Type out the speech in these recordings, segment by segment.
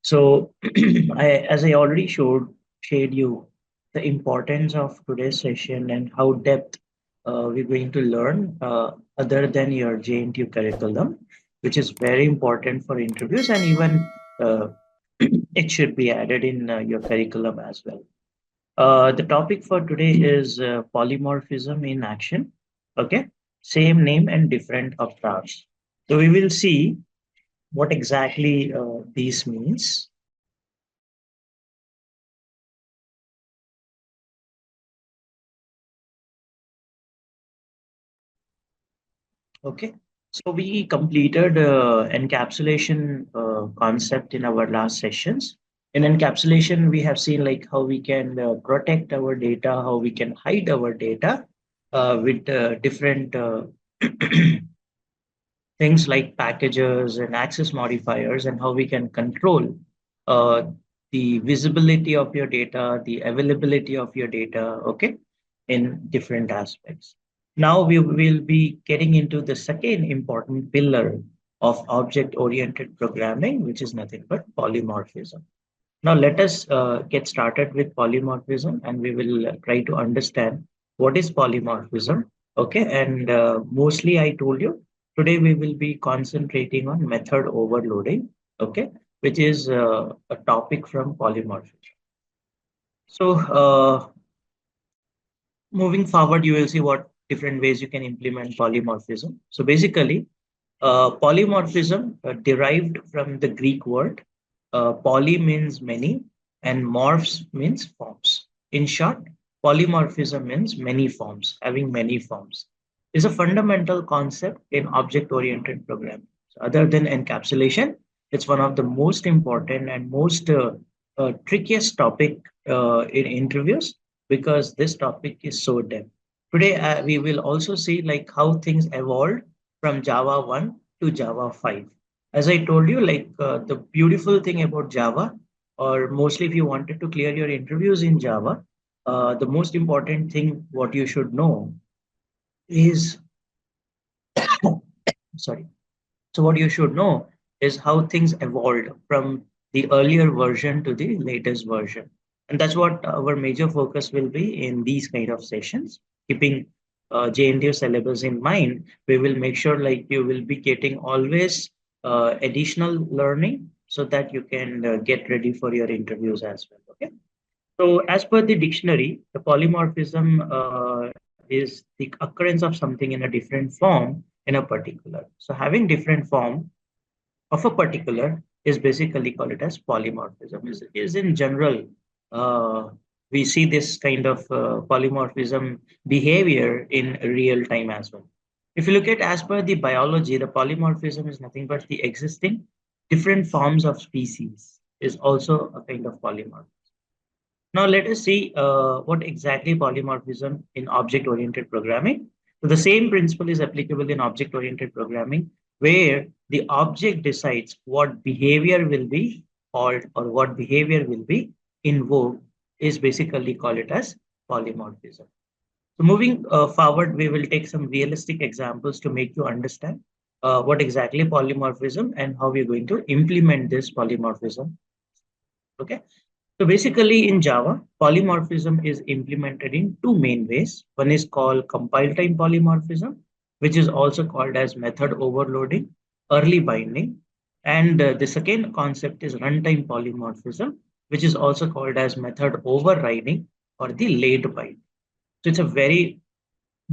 So, as I already shared you the importance of today's session and how depth we're going to learn other than your JNTU curriculum, which is very important for interviews and even uh, it should be added in your curriculum as well. The topic for today is polymorphism in action. Okay, same name and different approach. So we will see what exactly this means. Okay, so we completed encapsulation concept in our last sessions. In encapsulation, we have seen like how we can protect our data, how we can hide our data with different things like packages and access modifiers, and how we can control uh, the visibility of your data, the availability of your data, okay, in different aspects. Now we will be getting into the second important pillar of object-oriented programming, which is nothing but polymorphism. Now let us get started with polymorphism, and we will try to understand what is polymorphism. Okay, and mostly I told you today we will be concentrating on method overloading. Okay, which is a topic from polymorphism. So moving forward, you will see what different ways you can implement polymorphism. So basically, polymorphism derived from the Greek word. Poly means many, and morphs means forms. In short, polymorphism means many forms, having many forms. Is a fundamental concept in object-oriented programming. So other than encapsulation, it's one of the most important and most trickiest topic in interviews because this topic is so depth. Today, we will also see like how things evolved from Java 1 to Java 5. As I told you, like the beautiful thing about Java, or mostly if you wanted to clear your interviews in Java, the most important thing what you should know is, sorry. So what you should know is how things evolved from the earlier version to the latest version. And that's what our major focus will be in these kind of sessions. Keeping JNTU syllabus in mind, we will make sure like you will be getting always additional learning so that you can get ready for your interviews as well. Okay. So as per the dictionary, the polymorphism is the occurrence of something in a different form in a particular. So having different form of a particular is basically called it as polymorphism. Is in general, uh, we see this kind of polymorphism behavior in real time as well. If you look at as per the biology, the polymorphism is nothing but the existing different forms of species is also a kind of polymorphism. Now let us see what exactly polymorphism in object-oriented programming. So the same principle is applicable in object-oriented programming, where the object decides what behavior will be called or what behavior will be invoked is basically called it as polymorphism. So moving forward, we will take some realistic examples to make you understand what exactly polymorphism and how we're going to implement this polymorphism. Okay. So basically in Java, polymorphism is implemented in two main ways. One is called compile time polymorphism, which is also called as method overloading, early binding. And the second concept is runtime polymorphism, which is also called as method overriding or the late bind. So it's a very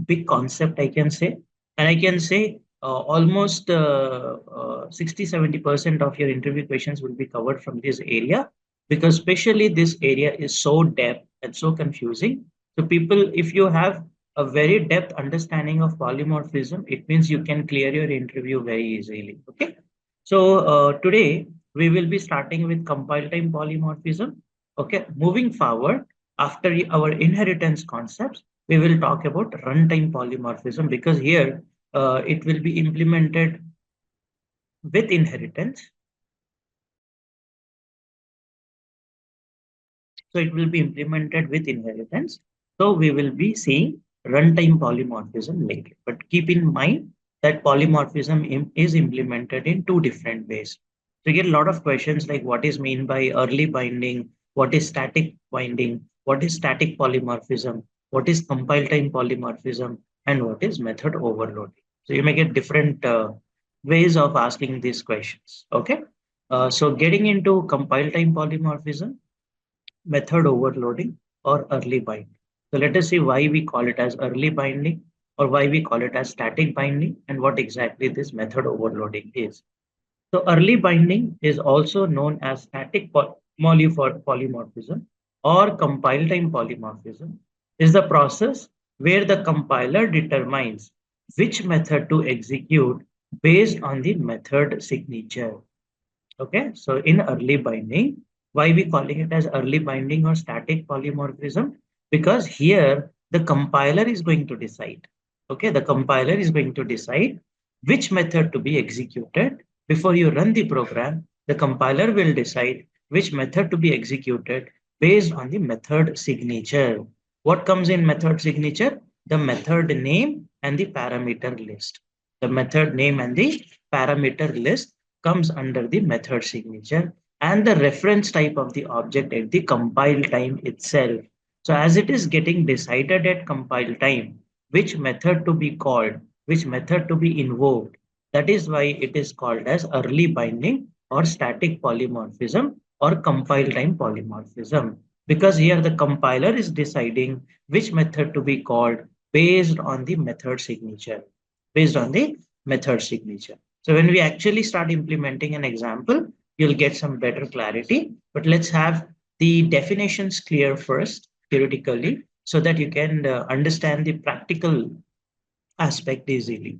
big concept, I can say. And I can say almost 60-70% of your interview questions will be covered from this area because especially this area is so depth and so confusing. So people, if you have a very depth understanding of polymorphism, it means you can clear your interview very easily. Okay. So today we will be starting with compile time polymorphism. Okay. Moving forward, after our inheritance concepts, we will talk about runtime polymorphism because here it will be implemented with inheritance. So it will be implemented with inheritance. So we will be seeing runtime polymorphism later. But keep in mind that polymorphism is implemented in two different ways. So you get a lot of questions like what is mean by early binding, what is static binding, what is static polymorphism, what is compile time polymorphism, and what is method overloading. So you may get different ways of asking these questions. Okay. So getting into compile time polymorphism, method overloading, or early binding. So let us see why we call it as early binding or why we call it as static binding and what exactly this method overloading is. So early binding is also known as static polymorphism or compile time polymorphism is the process where the compiler determines which method to execute based on the method signature. Okay, so in early binding, why we calling it as early binding or static polymorphism? Because here the compiler is going to decide. Okay, the compiler is going to decide which method to be executed before you run the program. The compiler will decide which method to be executed based on the method signature. What comes in method signature? The method name and the parameter list. The method name and the parameter list comes under the method signature and the reference type of the object at the compile time itself. So as it is getting decided at compile time, which method to be called, which method to be invoked, that is why it is called as early binding or static polymorphism or compile time polymorphism. Because here the compiler is deciding which method to be called based on the method signature, based on the method signature. So when we actually start implementing an example, you'll get some better clarity. But let's have the definitions clear first, theoretically, so that you can understand the practical aspect easily.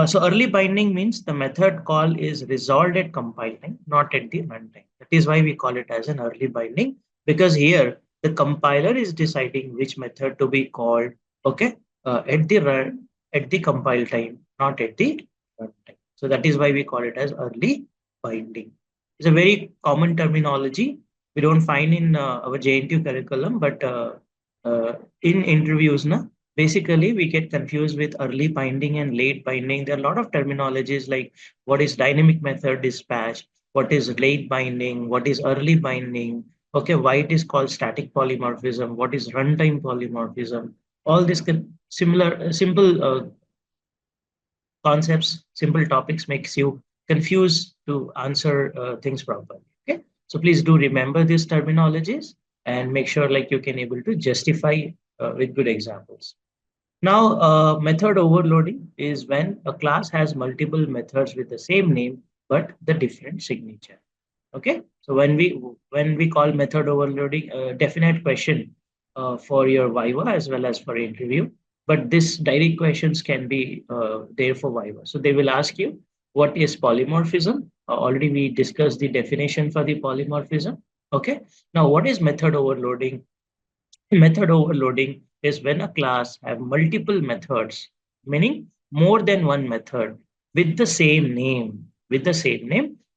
So early binding means the method call is resolved at compiling, not at the runtime. That is why we call it as an early binding, because here the compiler is deciding which method to be called, okay, at the run at the compile time, not at the runtime. So that is why we call it as early binding. It's a very common terminology we don't find in our JNTU curriculum, but in interviews, na, basically we get confused with early binding and late binding. There are a lot of terminologies like what is dynamic method dispatch, what is late binding, what is early binding, okay, why it is called static polymorphism, what is runtime polymorphism. All these simple concepts, simple topics makes you confused to answer things properly. Okay, so please do remember these terminologies and make sure like you can able to justify with good examples. Now, method overloading is when a class has multiple methods with the same name but the different signature. Okay, so when we call method overloading, a definite question for your Viva as well as for interview, but this direct questions can be there for Viva. So they will ask you what is polymorphism. Already we discussed the definition for the polymorphism. Okay, now what is method overloading? Method overloading is when a class have multiple methods, meaning more than one method with the same name,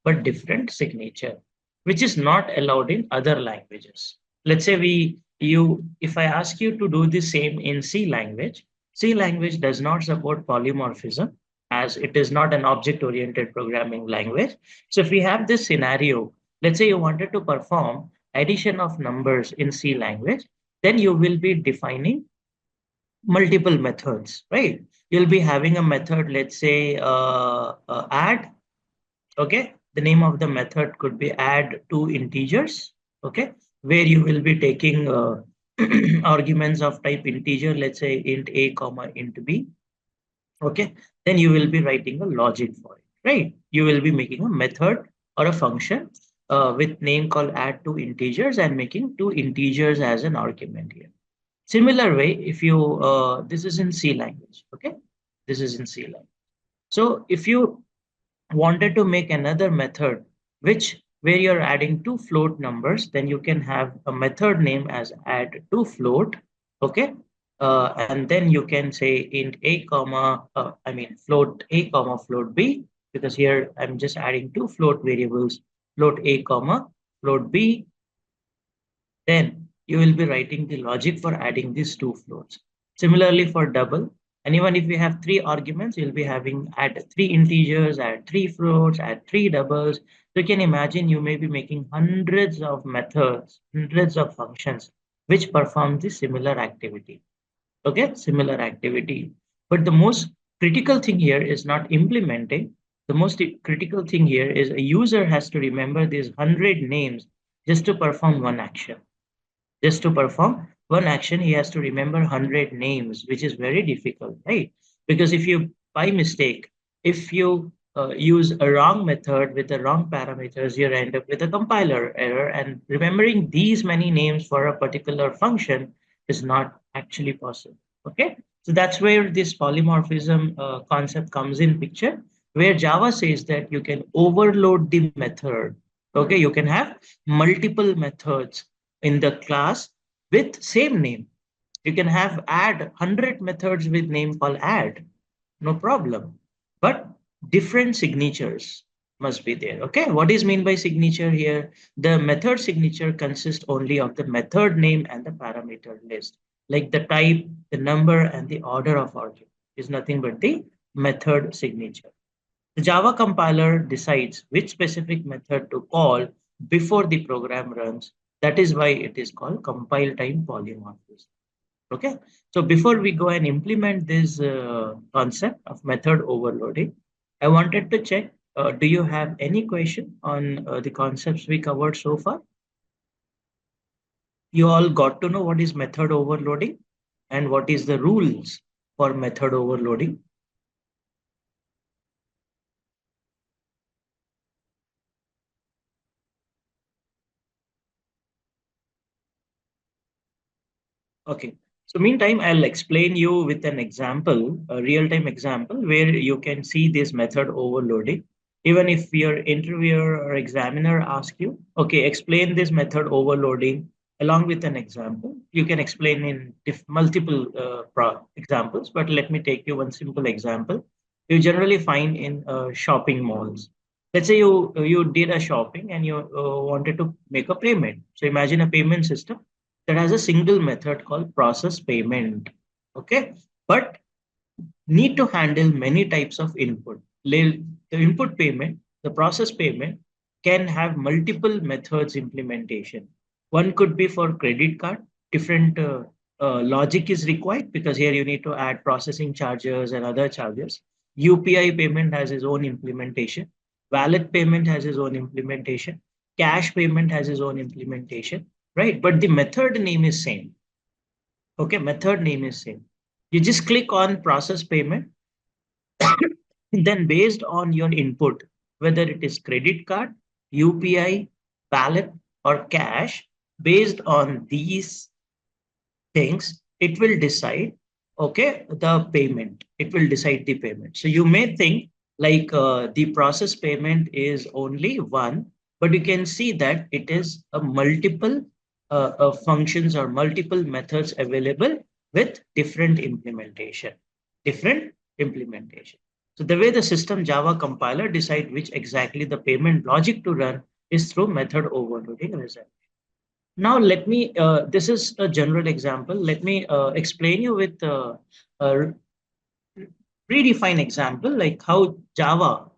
but different signature, which is not allowed in other languages. Let's say if I ask you to do the same in C language does not support polymorphism as it is not an object-oriented programming language. So if we have this scenario, let's say you wanted to perform addition of numbers in C language, then you will be defining multiple methods, right? You'll be having a method, let's say add, okay? The name of the method could be add two integers, okay? Where you will be taking arguments of type integer, let's say int a comma int b, okay? Then you will be writing a logic for it, right? You will be making a method or a function with name called add two integers and making two integers as an argument here. Similar way, if you, this is in C language, okay? This is in C language. So if you wanted to make another method, which where you're adding two float numbers, then you can have a method name as add to float, okay? And then you can say int a comma, float a comma float b, because here I'm just adding two float variables, float a comma float b, then you will be writing the logic for adding these two floats. Similarly for double, And even if you have three arguments, you'll be having add three integers, add three floats, add three doubles. So you can imagine you may be making hundreds of methods, hundreds of functions which perform the similar activity. Okay, similar activity. But the most critical thing here is not implementing. The most critical thing here is a user has to remember these 100 names just to perform one action. Just to perform one action, he has to remember 100 names, which is very difficult, right? Because if you, by mistake, if you use a wrong method with the wrong parameters, you end up with a compiler error. And remembering these many names for a particular function is not actually possible. Okay, so that's where this polymorphism concept comes in picture, where Java says that you can overload the method. Okay, you can have multiple methods in the class with same name. You can have add 100 methods with name called add, no problem. But different signatures must be there. Okay, what is mean by signature here? The method signature consists only of the method name and the parameter list. Like the type, the number, and the order of argument is nothing but the method signature. The Java compiler decides which specific method to call before the program runs. That is why it is called compile time polymorphism. Okay, so before we go and implement this concept of method overloading, I wanted to check, do you have any question on the concepts we covered so far? You all got to know what is method overloading and what is the rules for method overloading. Okay. So meantime, I'll explain you with an example, a real-time example where you can see this method overloading. Even if your interviewer or examiner asks you, okay, explain this method overloading along with an example. You can explain in multiple examples, but let me take you one simple example. You generally find in shopping malls. Let's say you did a shopping and you wanted to make a payment. So imagine a payment system that has a single method called process payment. Okay, but need to handle many types of input. The input payment, the process payment can have multiple methods implementation. One could be for credit card, different logic is required because here you need to add processing charges and other charges. UPI payment has its own implementation. Wallet payment has its own implementation. Cash payment has its own implementation, right? But the method name is same. Okay, method name is same. You just click on process payment. Then based on your input, whether it is credit card, UPI, wallet, or cash, based on these things, it will decide, okay, the payment. It will decide the payment. So you may think like the process payment is only one, but you can see that it is a multiple functions or multiple methods available with different implementation. Different implementation. So the way the system Java compiler decide which exactly the payment logic to run is through method overloading result. Now, let me, this is a general example. Let me explain you with a predefined example, like how Java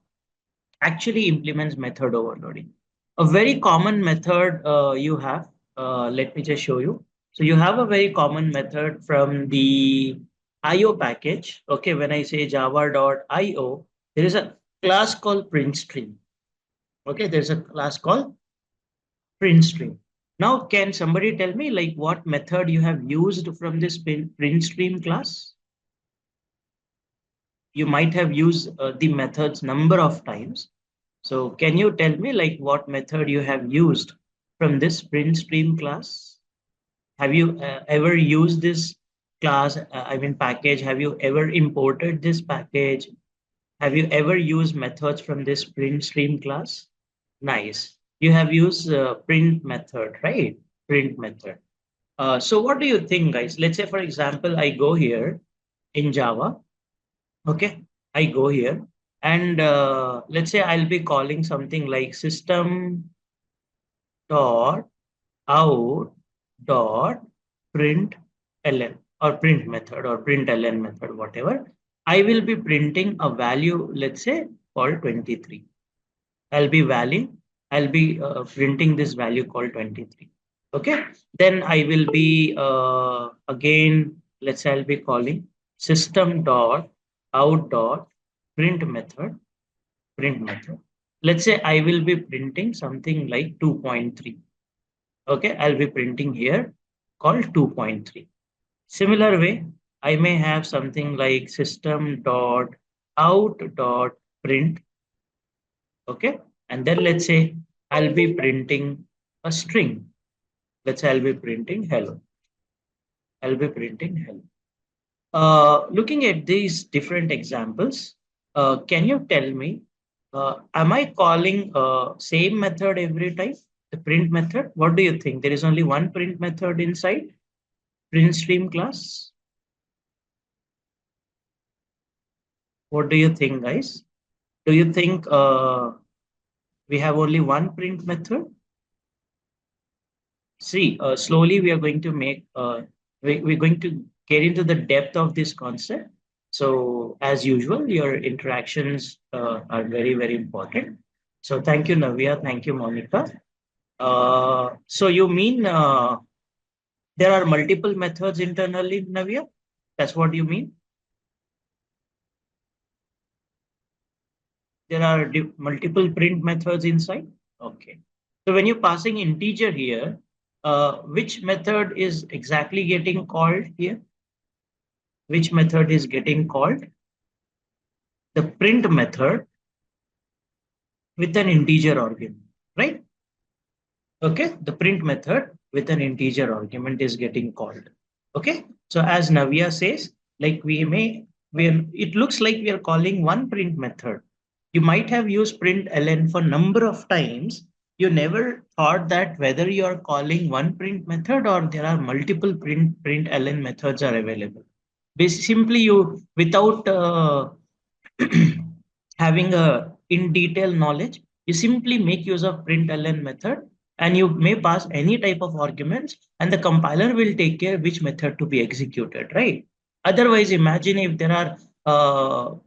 actually implements method overloading. A very common method you have, let me just show you. So you have a very common method from the IO package. Okay, when I say java.io, there is a class called print stream. Okay, there's a class called print stream. Now, can somebody tell me like what method you have used from this print stream class? You might have used the methods number of times. So can you tell me like what method you have used from this print stream class? Have you ever used this class, I mean package? Have you ever imported this package? Have you ever used methods from this print stream class? Nice. You have used print method, right? Print method. So what do you think, guys? Let's say, for example, I go here in Java. Okay, I go here and let's say I'll be calling something like system dot out dot print ln. or print method or println method, whatever, I will be printing a value, let's say called 23. I'll be valuing, I'll be printing this value called 23. Okay. Then I will be again, let's say I'll be calling system dot out dot print method, print method. Let's say I will be printing something like 2.3. Okay. I'll be printing here called 2.3. Similar way, I may have something like system dot out dot print. Okay. And then let's say I'll be printing a string. Let's say I'll be printing hello. I'll be printing hello. Looking at these different examples, can you tell me, am I calling same method every time? The print method? What do you think? There is only one print method inside print stream class. What do you think, guys? Do you think we have only one print method? See, slowly we are going to make, we're going to get into the depth of this concept. So as usual, your interactions are very, very important. So thank you, Navya. Thank you, Monica. So you mean there are multiple methods internally, Navya? That's what you mean? There are multiple print methods inside? Okay. So when you're passing integer here, which method is exactly getting called here? Which method is getting called? The print method with an integer argument, right? Okay, the print method with an integer argument is getting called. Okay, so as Navya says, like it looks like we are calling one print method. You might have used print ln for number of times. You never thought that whether you are calling one print method or there are multiple print ln methods are available. Simply you without having a in detail knowledge, you simply make use of println method and you may pass any type of arguments and the compiler will take care which method to be executed, right? Otherwise, imagine if there are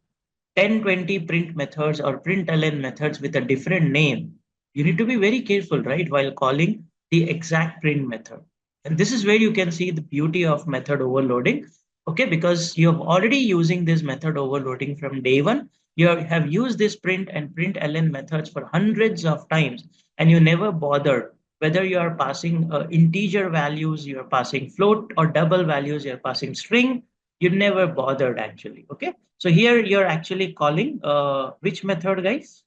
10, 20 print methods or println methods with a different name. You need to be very careful, right, while calling the exact print method. And this is where you can see the beauty of method overloading. Okay, because you're already using this method overloading from day one. You have used this print and println methods for hundreds of times, and you never bother whether you are passing integer values, you are passing float or double values, you're passing string. You never bothered actually. Okay, so here you're actually calling which method, guys?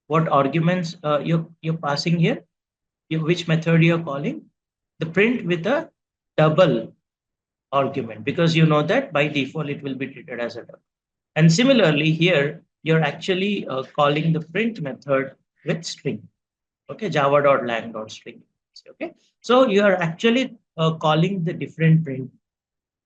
What arguments you're passing here? Which method you're calling? The print with a double argument, because you know that by default it will be treated as a double. And similarly here, you're actually calling the print method with string. Okay, java.lang.string. Okay, so you are actually calling the different print.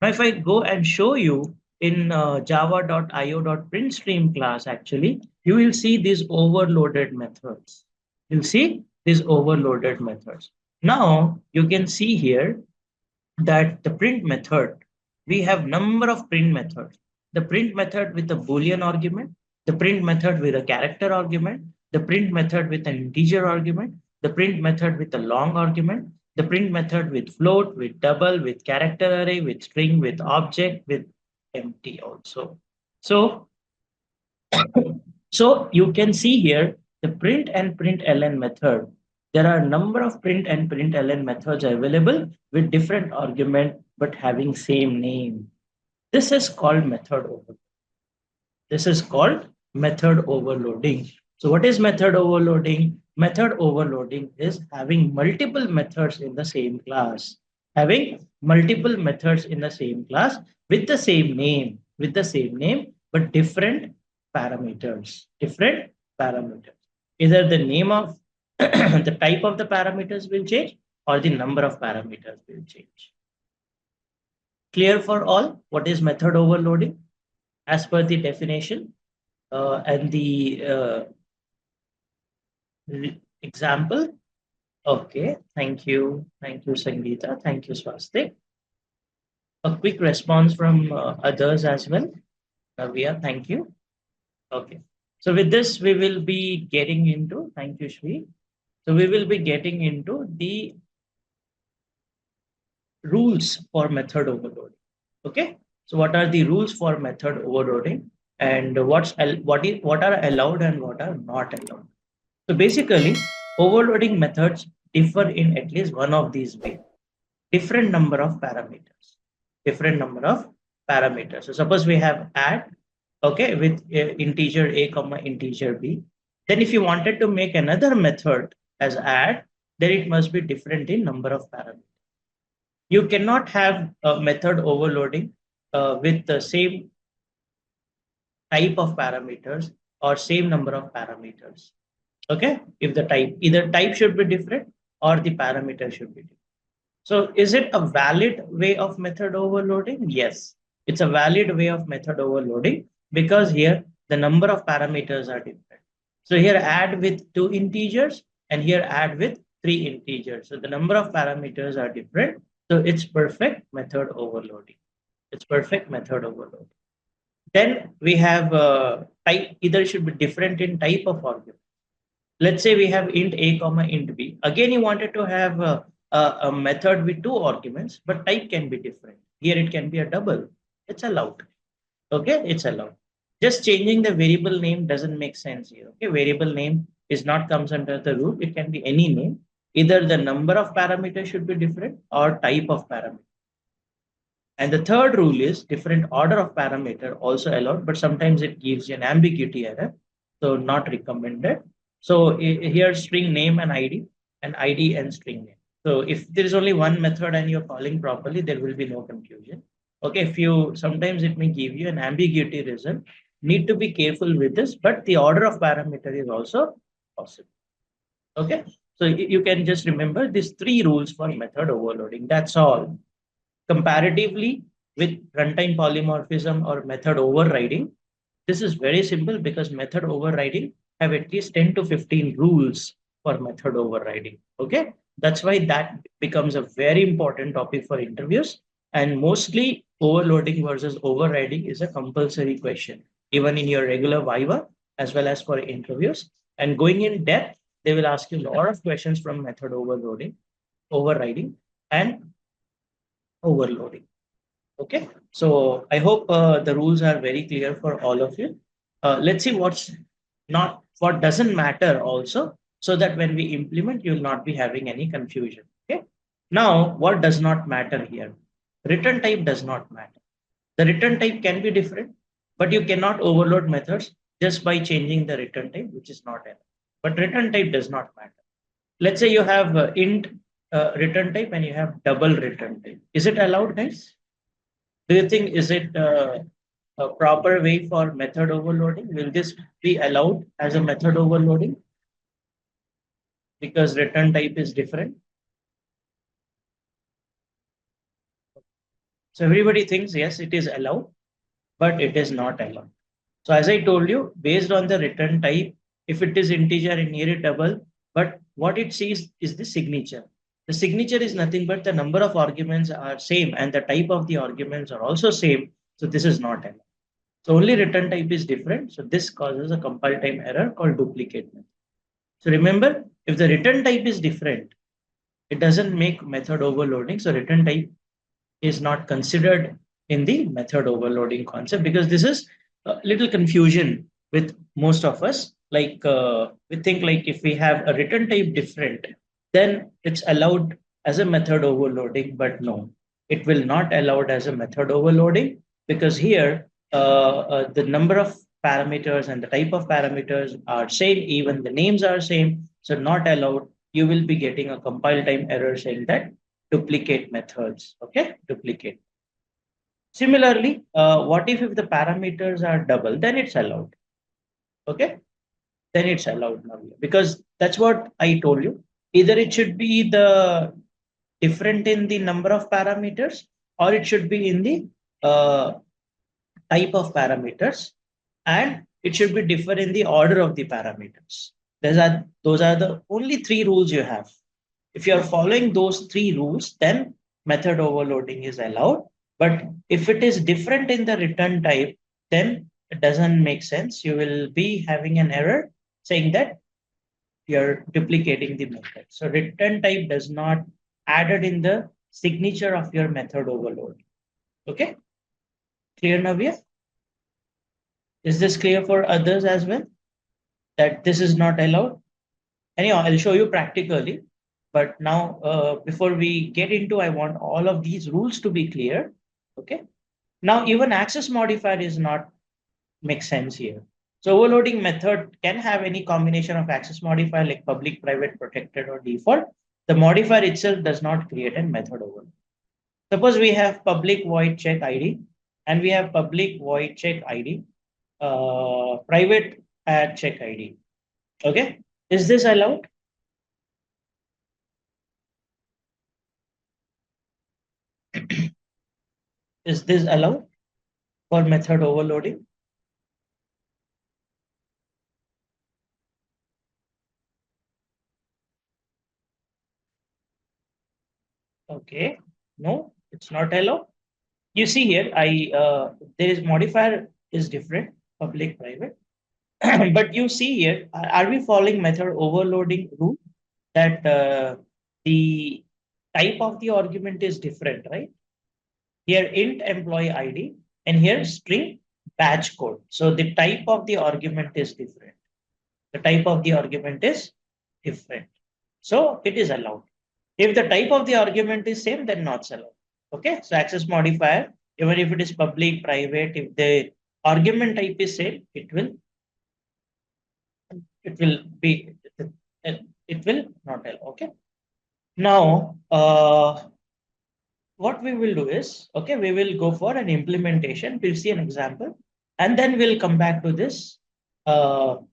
Now, if I go and show you in java.io.printstream class, actually, you will see these overloaded methods. You'll see these overloaded methods. Now, you can see here that the print method, we have number of print methods. The print method with a Boolean argument, the print method with a character argument, the print method with an integer argument, the print method with a long argument, the print method with float, with double, with character array, with string, with object, with empty also. So, so you can see here the print and println method. There are a number of print and println methods available with different argument but having same name. This is called method overloading. This is called method overloading. So what is method overloading? Method overloading is having multiple methods in the same class. Having multiple methods in the same class with the same name, but different parameters, different parameters. Either the name of the type of the parameters will change or the number of parameters will change. Clear for all what is method overloading as per the definition and the example? Okay, thank you. Thank you, Sangeeta. Thank you, Swastik. a quick response from others as well. Navya, thank you. Okay. So with this, we will be getting into, thank you, Shri. So we will be getting into the rules for method overloading. Okay. So what are the rules for method overloading and what are allowed and what are not allowed? So basically, overloading methods differ in at least one of these ways. Different number of parameters. Different number of parameters. So suppose we have add, okay, with integer a comma integer b. Then if you wanted to make another method as add, then it must be different in number of parameters. You cannot have a method overloading with the same type of parameters or same number of parameters. Okay, if the type either type should be different or the parameter should be different. So is it a valid way of method overloading? Yes, it's a valid way of method overloading because here the number of parameters are different. So here add with 2 integers and here add with 3 integers. So the number of parameters are different. So it's perfect method overloading. It's perfect method overloading. Then we have type, either should be different in type of argument. Let's say we have int a comma int b. Again, you wanted to have a method with 2 arguments, but type can be different. Here it can be a double. It's allowed. Okay, it's allowed. Just changing the variable name doesn't make sense here. Okay, variable name is not comes under the rule. It can be any name. Either the number of parameters should be different or type of parameter. And the third rule is different order of parameter also allowed, but sometimes it gives you an ambiguity error. So not recommended. So here string name and ID and string name. So if there is only one method and you're calling properly, there will be no confusion. Okay, if you sometimes it may give you an ambiguity result. Need to be careful with this, but the order of parameter is also possible. Okay, so you can just remember these 3 rules for method overloading. That's all. Comparatively with runtime polymorphism or method overriding, this is very simple because method overriding have at least 10 to 15 rules for method overriding. Okay, that's why that becomes a very important topic for interviews. And mostly overloading versus overriding is a compulsory question, even in your regular Viva as well as for interviews. And going in depth, they will ask you a lot of questions from method overloading, overriding, and overloading. Okay, so I hope the rules are very clear for all of you. Let's see what doesn't matter also, so that when we implement, you'll not be having any confusion. Okay, now what does not matter here? Return type does not matter. The return type can be different, but you cannot overload methods just by changing the return type, which is not allowed. But return type does not matter. Let's say you have int return type and you have double return type. Is it allowed, guys? Do you think is it a proper way for method overloading? Will this be allowed as a method overloading? Because return type is different. So everybody thinks yes, it is allowed, but it is not allowed. So as I told you, based on the return type, if it is integer and near it double, but what it sees is the signature. The signature is nothing but the number of arguments are same and the type of the arguments are also same. So this is not allowed. So only return type is different. So this causes a compile time error called duplicate method. So remember, if the return type is different, it doesn't make method overloading. So return type is not considered in the method overloading concept because this is a little confusion with most of us. Like we think like if we have a return type different, then it's allowed as a method overloading, but no, it will not allowed as a method overloading because here the number of parameters and the type of parameters are same, even the names are same, so not allowed. You will be getting a compile time error saying that duplicate methods. Okay, duplicate. Similarly, what if the parameters are double? Then it's allowed. Okay, then it's allowed now because that's what I told you. Either it should be the different in the number of parameters or it should be in the type of parameters and it should be different in the order of the parameters. Those are the only 3 rules you have. If you are following those 3 rules, then method overloading is allowed. But if it is different in the return type, then it doesn't make sense. You will be having an error saying that you're duplicating the method. So return type does not added in the signature of your method overload. Okay, clear now? Is this clear for others as well? That this is not allowed? Anyhow, I'll show you practically. But now, before we get into, I want all of these rules to be clear. Okay. Now, even access modifier is not make sense here. So overloading method can have any combination of access modifier like public, private, protected, or default. The modifier itself does not create a method overload. Suppose we have public void check ID and we have public void check ID, private add check ID. Okay. Is this allowed? Is this allowed for method overloading? Okay. No, it's not allowed. You see here, there is modifier is different, public, private. But you see here, are we following method overloading rule that the type of the argument is different, right? Here int employee ID and here string batch code. So the type of the argument is different. The type of the argument is different. So it is allowed. If the type of the argument is same, then not allowed. Okay. So access modifier, even if it is public, private, if the argument type is same, it will be it will not allow. Okay. Now what we will do is, okay, we will go for an implementation. We'll see an example, and then we'll come back to this. Till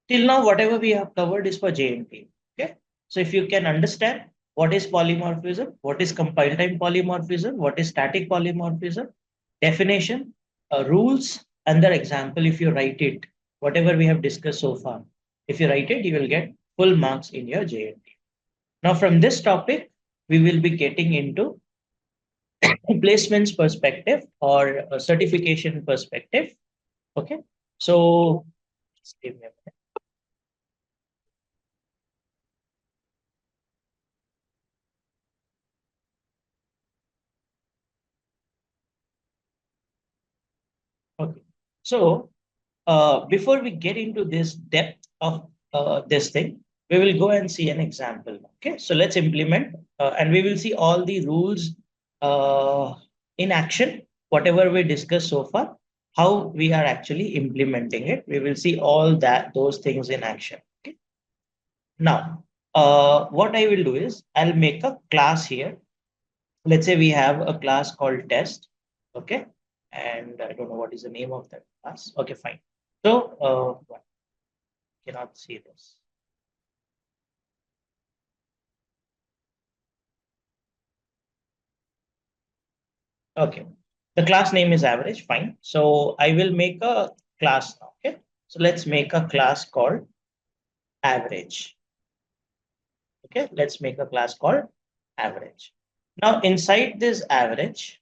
now, whatever we have covered is for JNP. Okay. So if you can understand what is polymorphism, what is compile time polymorphism, what is static polymorphism, definition, rules, and the example, if you write it, whatever we have discussed so far, if you write it, you will get full marks in your JNP. Now, from this topic, we will be getting into placements perspective or a certification perspective. Okay. So, just give me a minute. Okay. So, before we get into this depth of this thing, we will go and see an example. Okay. So, let's implement and we will see all the rules uh, in action, whatever we discussed so far, how we are actually implementing it. We will see all that, those things in action. Okay. Now, what I will do is I'll make a class here. Let's say we have a class called test. Okay. And I don't know what is the name of that class. Okay, fine. So, cannot see this. Okay. The class name is average. Fine. So I will make a class now. Okay. So let's make a class called average. Okay. Let's make a class called average. Now inside this average,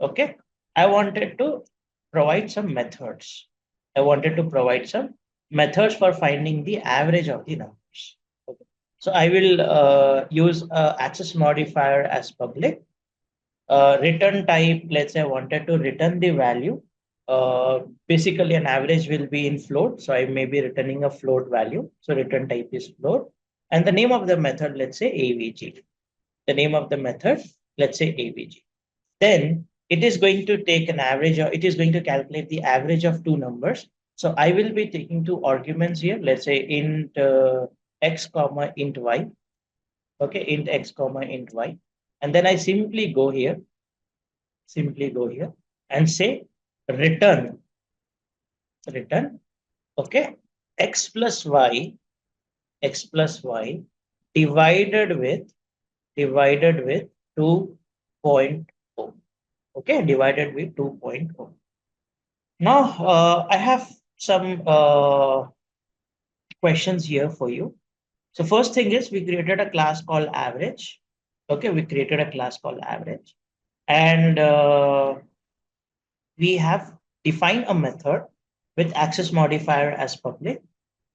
okay, I wanted to provide some methods. I wanted to provide some methods for finding the average of the numbers. Okay. So I will use access modifier as public. Return type, let's say I wanted to return the value. Basically, an average will be in float. So I may be returning a float value. So return type is float. And the name of the method, let's say AVG. The name of the method, let's say AVG. Then it is going to take an average, or it is going to calculate the average of two numbers. So I will be taking two arguments here. Let's say int x comma int y. Okay, int x comma int y. And then I simply go here and say return, okay, x plus y divided with 2.0. Okay, divided with 2.0. Now, I have some questions here for you. So first thing is we created a class called average. Okay, we created a class called average. And we have defined a method with access modifier as public,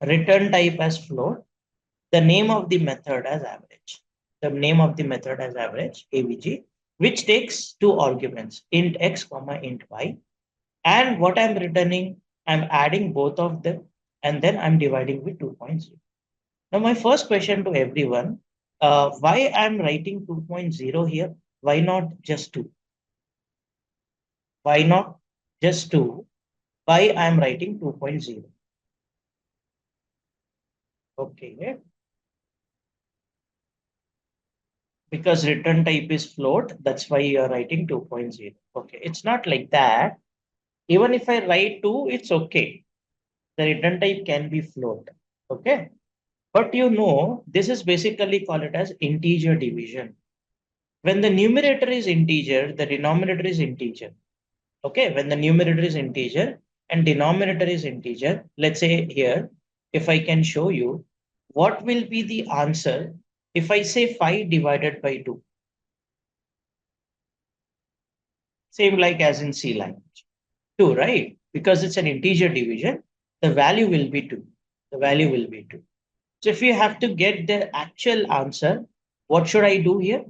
return type as float, the name of the method as average. The name of the method as average, AVG, which takes two arguments, int x comma int y. And what I'm returning, I'm adding both of them, and then I'm dividing with 2.0. Now, my first question to everyone, why I'm writing 2.0 here? Why not just 2? Why not just 2? Why I'm writing 2.0? Okay, because return type is float, that's why you're writing 2.0. Okay, it's not like that. Even if I write 2, it's okay. The return type can be float. Okay, but this is basically called it as integer division. When the numerator is integer, the denominator is integer. Okay, when the numerator is integer and denominator is integer, let's say here, if I can show you, what will be the answer if I say 5 divided by 2? Same like as in C language. 2, right? Because it's an integer division, the value will be 2. The value will be 2. So if you have to get the actual answer, what should I do here?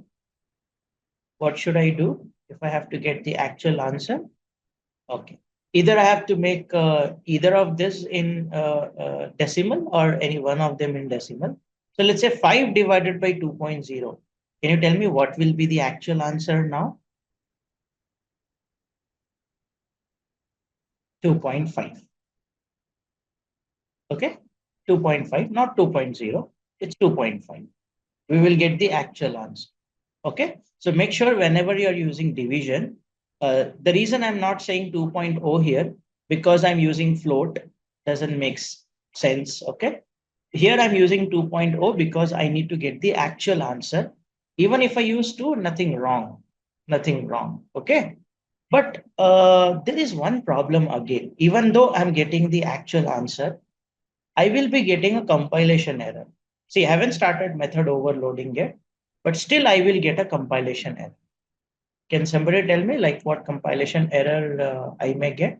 What should I do if I have to get the actual answer? Okay. Either I have to make either of this in decimal or any one of them in decimal. So let's say 5 divided by 2.0. Can you tell me what will be the actual answer now? 2.5. Okay. 2.5, not 2.0. It's 2.5. We will get the actual answer. Okay. So make sure whenever you're using division, the reason I'm not saying 2.0 here, because I'm using float, doesn't make sense. Okay. Here I'm using 2.0 because I need to get the actual answer. Even if I use 2, nothing wrong. Nothing wrong. Okay. But there is one problem again. Even though I'm getting the actual answer, I will be getting a compilation error. See, I haven't started method overloading yet, but still I will get a compilation error. Can somebody tell me like what compilation error I may get?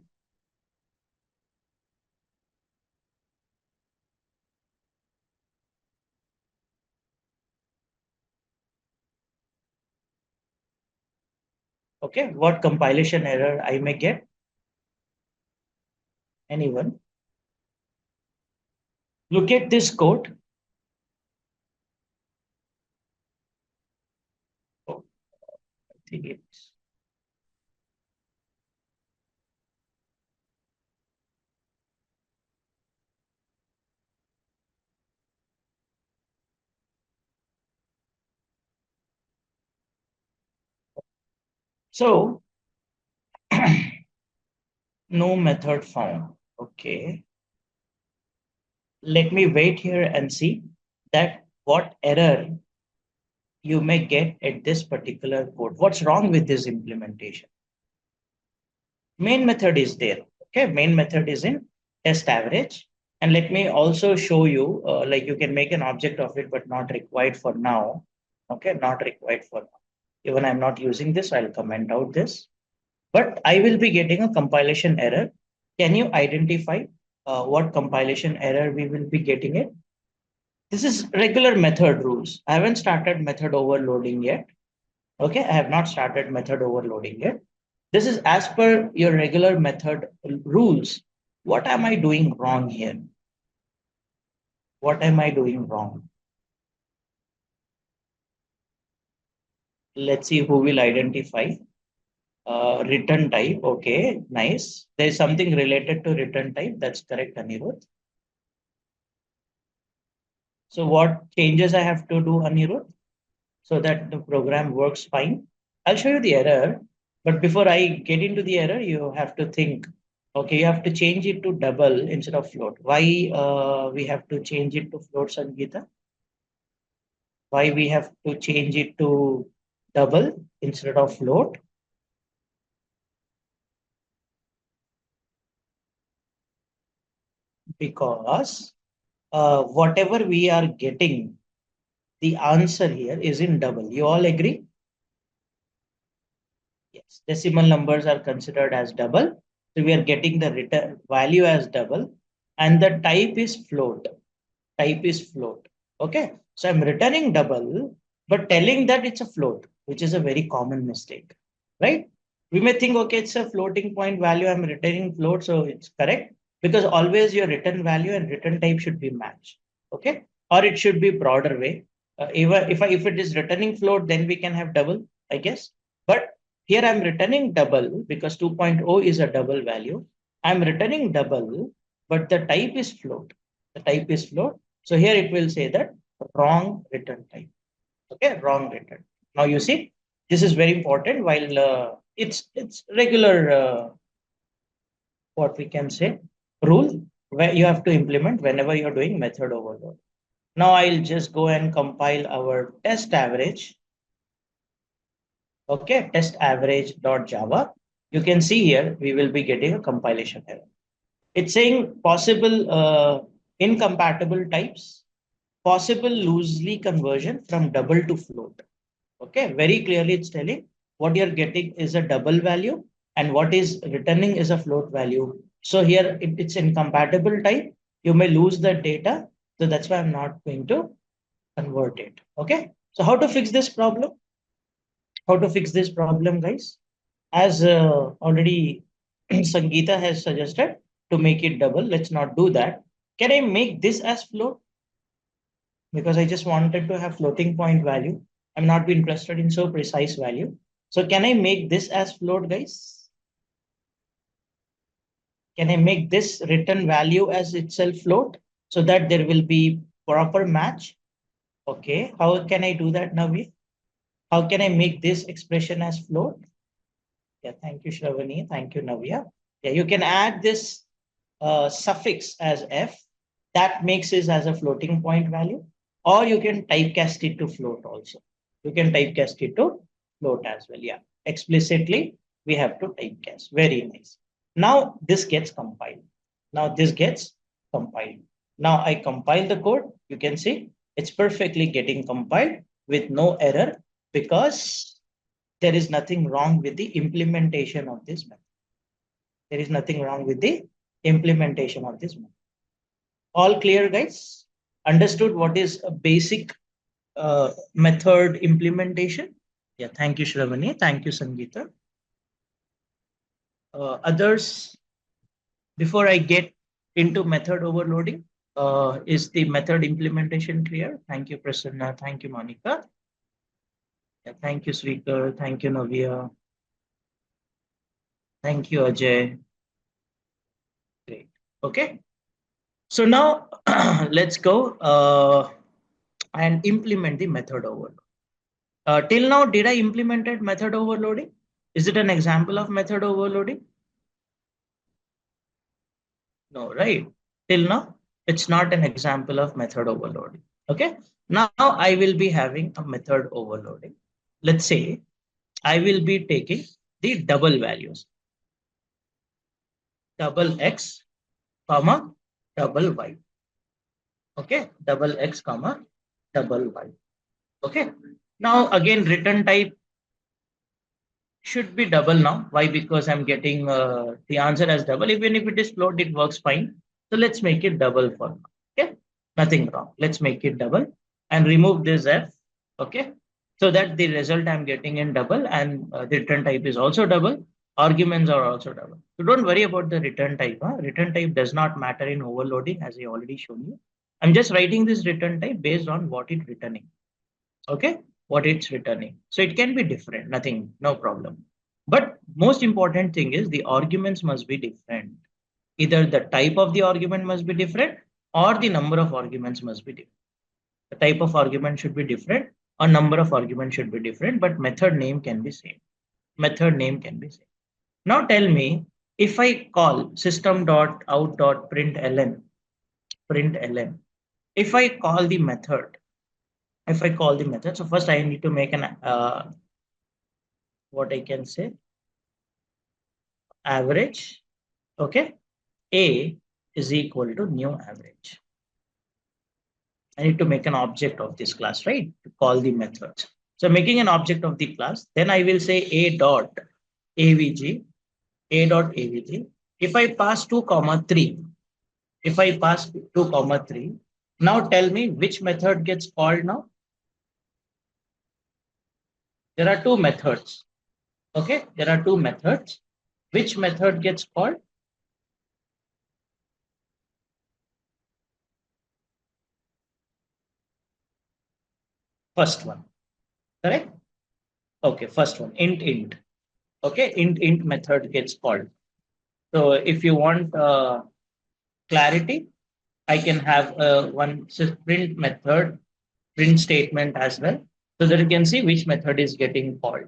Okay, what compilation error I may get? Anyone? Look at this code. Oh, I think it's so no method found. Okay, let me wait here and see that what error you may get at this particular code. What's wrong with this implementation? Main method is there. Okay, main method is in test average. And let me also show you, like you can make an object of it, but not required for now. Okay, not required for now. Even I'm not using this, I'll comment out this. But I will be getting a compilation error. Can you identify what compilation error we will be getting it? This is regular method rules. I haven't started method overloading yet. Okay, I have not started method overloading yet. This is as per your regular method rules. What am I doing wrong here? What am I doing wrong? Let's see who will identify. Return type. Okay, nice. There is something related to return type. That's correct, Anirudh. So what changes I have to do, Anirudh, so that the program works fine? I'll show you the error. But before I get into the error, you have to think. Okay, you have to change it to double instead of float. Why we have to change it to float, Sangeeta? Why we have to change it to double instead of float? Because whatever we are getting the answer here is in double. You all agree? Yes, decimal numbers are considered as double. So we are getting the return value as double, and the type is float. Type is float. Okay. So I'm returning double, but telling that it's a float, which is a very common mistake, right? We may think, okay, it's a floating point value. I'm returning float, so it's correct because always your return value and return type should be matched. Okay. Or it should be broader way. Even if it is returning float, then we can have double, I guess. But here I'm returning double because 2.0 is a double value. I'm returning double, but the type is float. The type is float. So here it will say that wrong return type. Okay, wrong return. Now you see, this is very important. While it's regular, what we can say, rule where you have to implement whenever you're doing method overload. Now I'll just go and compile our test average. Okay, test average dot Java. You can see here we will be getting a compilation error. It's saying possible incompatible types, possible loosely conversion from double to float. Okay, very clearly it's telling what you're getting is a double value and what is returning is a float value. So here it's incompatible type. You may lose the data. So that's why I'm not going to convert it. Okay. So how to fix this problem? How to fix this problem, guys? As already Sangeeta has suggested to make it double, let's not do that. Can I make this as float? Because I just wanted to have floating point value. I'm not be interested in so precise value. So can I make this as float, guys? Can I make this return value as itself float so that there will be proper match? Okay, how can I do that, Navi? How can I make this expression as float? Yeah, thank you, Shravani. Thank you, Navya. Yeah, you can add this suffix as f that makes it as a floating point value, or you can typecast it to float also. You can typecast it to float as well. Yeah, explicitly we have to typecast. Very nice. Now this gets compiled. Now this gets compiled. Now I compile the code. You can see it's perfectly getting compiled with no error because there is nothing wrong with the implementation of this method. There is nothing wrong with the implementation of this method. All clear, guys? Understood what is a basic method implementation? Yeah, thank you, Shravani. Thank you, Sangeeta. Others, before I get into method overloading, is the method implementation clear? Thank you, Prasanna. Thank you, Monica. Yeah, thank you, Srikar. Thank you, Navya. Thank you, Ajay. Great. Okay. So now let's go and implement the method overload. Till now, did I implemented method overloading? Is it an example of method overloading? No, right? Till now, it's not an example of method overloading. Okay. Now I will be having a method overloading. Let's say I will be taking the double values, double x, comma, double y. Okay, double x, comma, double y. Okay. Now again, return type should be double now. Why? Because I'm getting the answer as double. Even if it is float, it works fine. So let's make it double for now. Okay, nothing wrong. Let's make it double and remove this f. Okay, so that the result I'm getting in double and the return type is also double. Arguments are also double. So don't worry about the return type. Huh? Return type does not matter in overloading, as I already shown you. I'm just writing this return type based on what it's returning. Okay, what it's returning. So it can be different, nothing, no problem. But most important thing is the arguments must be different. Either the type of the argument must be different or the number of arguments must be different. The type of argument should be different or number of arguments should be different, but method name can be same. Method name can be same. Now tell me, if I call system.out.println, if I call the method, so first I need to make an what I can say, average. Okay, a is equal to new average. I need to make an object of this class, right? To call the methods. So making an object of the class, then I will say a dot avg, a dot avg. If I pass 2 comma 3, if I pass 2 comma 3, now tell me which method gets called now. There are two methods. Okay, there are two methods. Which method gets called? First one, correct? Okay, first one, int. Okay, int method gets called. So if you want clarity, I can have one print method, print statement as well, so that you can see which method is getting called.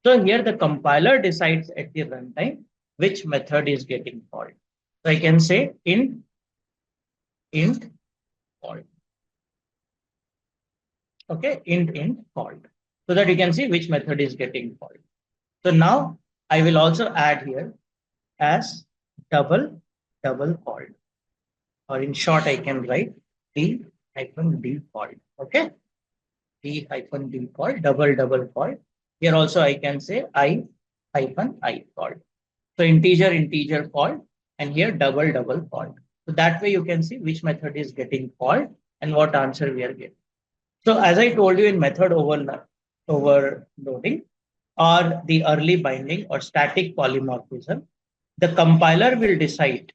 So here the compiler decides at the runtime which method is getting called. So I can say int called. Okay, int called, so that you can see which method is getting called. So now I will also add here as double called, or in short I can write d hyphen d called. Okay, d hyphen d called, double called. Here also I can say I hyphen I called. So integer called, and here double called. So that way you can see which method is getting called and what answer we are getting. So as I told you in method overloading or the early binding or static polymorphism, the compiler will decide.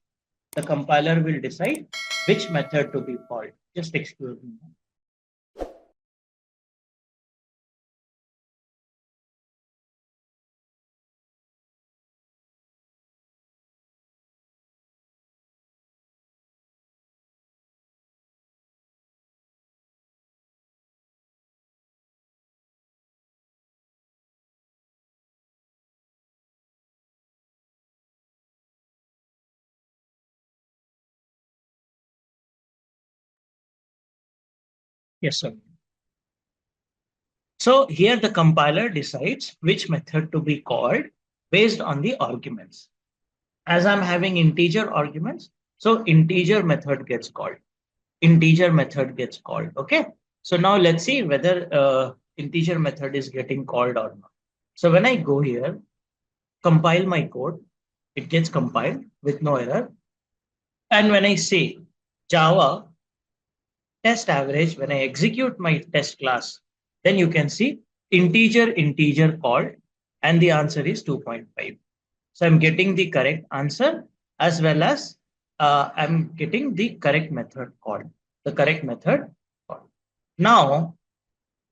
The compiler will decide which method to be called. Just excuse me. Yes, sir. So here the compiler decides which method to be called based on the arguments. As I'm having integer arguments, so integer method gets called. Integer method gets called. Okay. So now let's see whether integer method is getting called or not. So when I go here, compile my code, it gets compiled with no error. And when I say Java test average, when I execute my test class, then you can see integer called, and the answer is 2.5. So I'm getting the correct answer as well as I'm getting the correct method called. The correct method called. Now,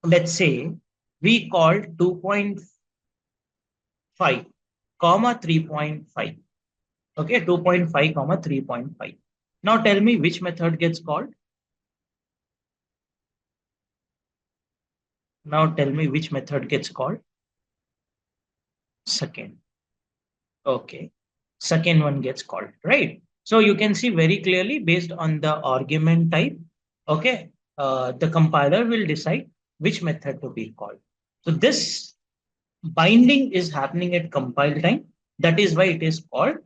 let's say we called 2.5 comma 3.5. Okay, 2.5 comma 3.5. Now tell me which method gets called. Now tell me which method gets called. Second. Okay. Second one gets called, right? So you can see very clearly based on the argument type, okay, the compiler will decide which method to be called. So this binding is happening at compile time. That is why it is called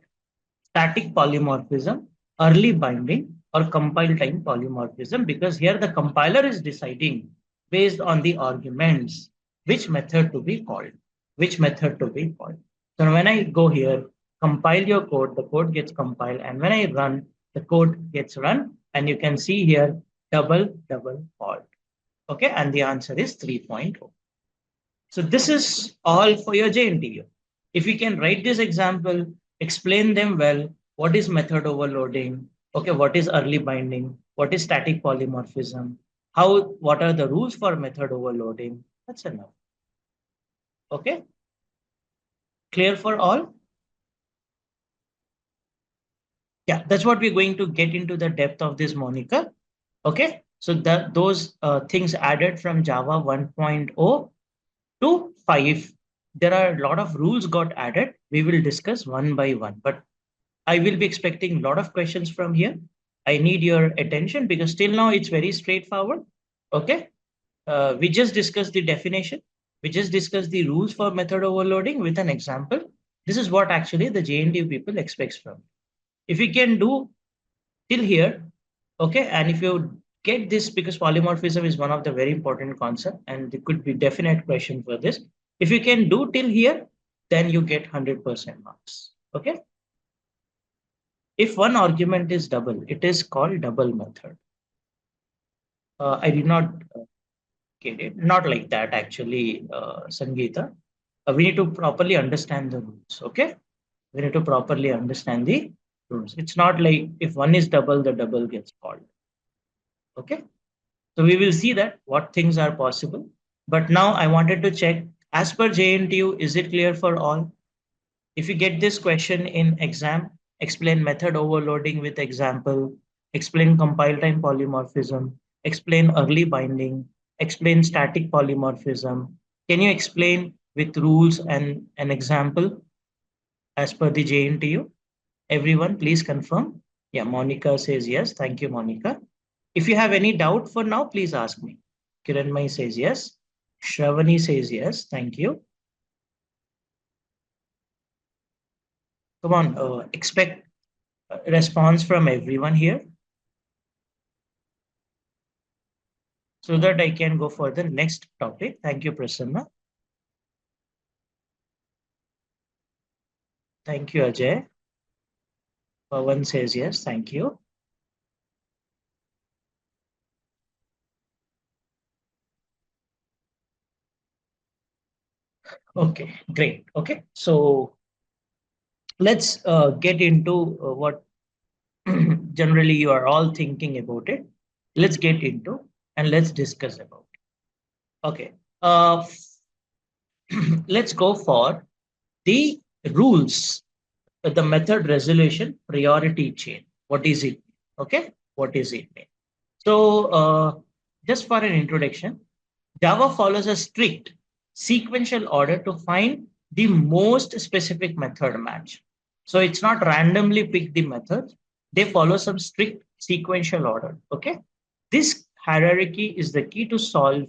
static polymorphism, early binding, or compile time polymorphism, because here the compiler is deciding based on the arguments which method to be called, which method to be called. So when I go here, compile your code, the code gets compiled, and when I run, the code gets run, and you can see here double called. Okay, and the answer is 3.0. So this is all for your JNTU. If you can write this example, explain them well, what is method overloading, okay, what is early binding, what is static polymorphism, what are the rules for method overloading, that's enough. Okay, clear for all? Yeah, that's what we're going to get into the depth of this, Monica. Okay, so those things added from Java 1.0 to 5, there are a lot of rules got added. We will discuss one by one, but I will be expecting a lot of questions from here. I need your attention because till now it's very straightforward. Okay, we just discussed the definition. We just discussed the rules for method overloading with an example. This is what actually the JNTU people expects from. If you can do till here, okay, and if you get this because polymorphism is one of the very important concept and there could be definite question for this. If you can do till here, then you get 100% marks. Okay. If one argument is double, it is called double method. I did not get it. Not like that actually, Sangeeta. We need to properly understand the rules. Okay. We need to properly understand the rules. It's not like if one is double, the double gets called. Okay. So we will see that what things are possible. But now I wanted to check as per JNTU, is it clear for all? If you get this question in exam, explain method overloading with example, explain compile time polymorphism, explain early binding, explain static polymorphism. Can you explain with rules and an example as per the JNTU? Everyone, please confirm. Yeah, Monica says yes. Thank you, Monica. If you have any doubt for now, please ask me. Kiranmai says yes. Shravani says yes. Thank you. Come on, expect a response from everyone here so that I can go for the next topic. Thank you, Prasanna. Thank you, Ajay. Pawan says yes. Thank you. Okay, great. Okay, so let's get into what generally you are all thinking about it. Let's get into and let's discuss about it. Okay, let's go for the rules, the method resolution priority chain. What is it? Okay, what is it mean? So, just for an introduction, Java follows a strict sequential order to find the most specific method match. So it's not randomly pick the methods. They follow some strict sequential order. Okay. This hierarchy is the key to solve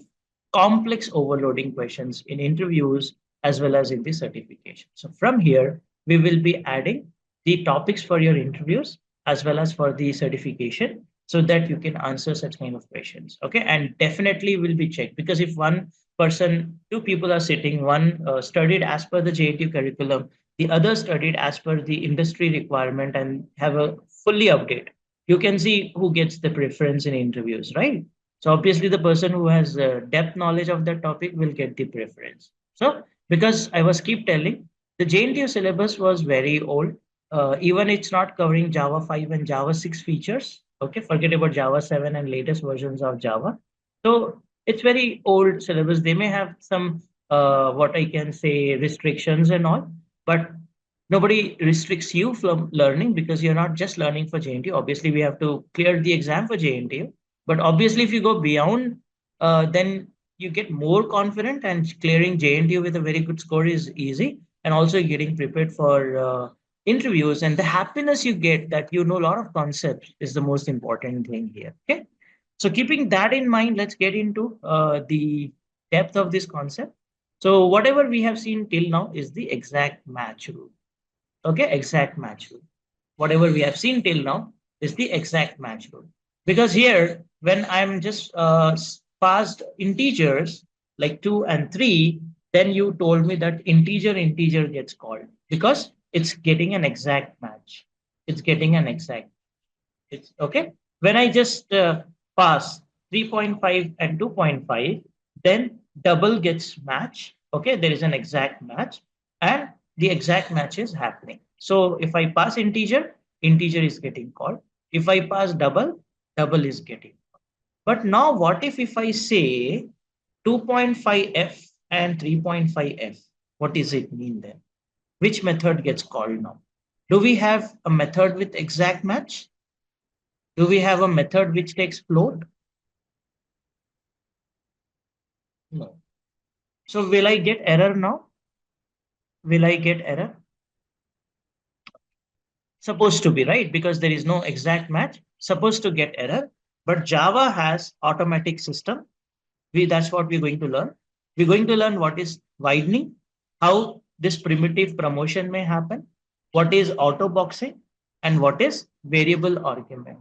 complex overloading questions in interviews as well as in the certification. So from here, we will be adding the topics for your interviews as well as for the certification so that you can answer such kind of questions. Okay. And definitely will be checked because if one person, two people are sitting, one studied as per the JNTU curriculum, the other studied as per the industry requirement and have a fully update. You can see who gets the preference in interviews, right? So obviously the person who has depth knowledge of that topic will get the preference. So because I was keep telling, the JNTU syllabus was very old. Even it's not covering Java 5 and Java 6 features. Okay, forget about Java 7 and latest versions of Java. So it's very old syllabus. They may have some what I can say restrictions and all, but nobody restricts you from learning because you're not just learning for JNTU. Obviously, we have to clear the exam for JNTU, but obviously, if you go beyond, then you get more confident and clearing JNTU with a very good score is easy, and also getting prepared for interviews and the happiness you get that you know a lot of concepts is the most important thing here. Okay. So keeping that in mind, let's get into the depth of this concept. So whatever we have seen till now is the exact match rule. Okay, exact match rule. Whatever we have seen till now is the exact match rule. Because here, when I'm just passed integers like 2 and 3, then you told me that integer gets called because it's getting an exact match. It's getting an exact. It's okay. When I just pass 3.5 and 2.5, then double gets match. Okay, there is an exact match, and the exact match is happening. So if I pass integer is getting called. If I pass double, double is getting called. But now what if I say 2.5f and 3.5f? What does it mean then? Which method gets called now? Do we have a method with exact match? Do we have a method which takes float? No. So will I get error now? Will I get error? Supposed to be, right? Because there is no exact match. Supposed to get error. But Java has automatic system. That's what we're going to learn. We're going to learn what is widening, how this primitive promotion may happen, what is auto boxing, and what is variable argument.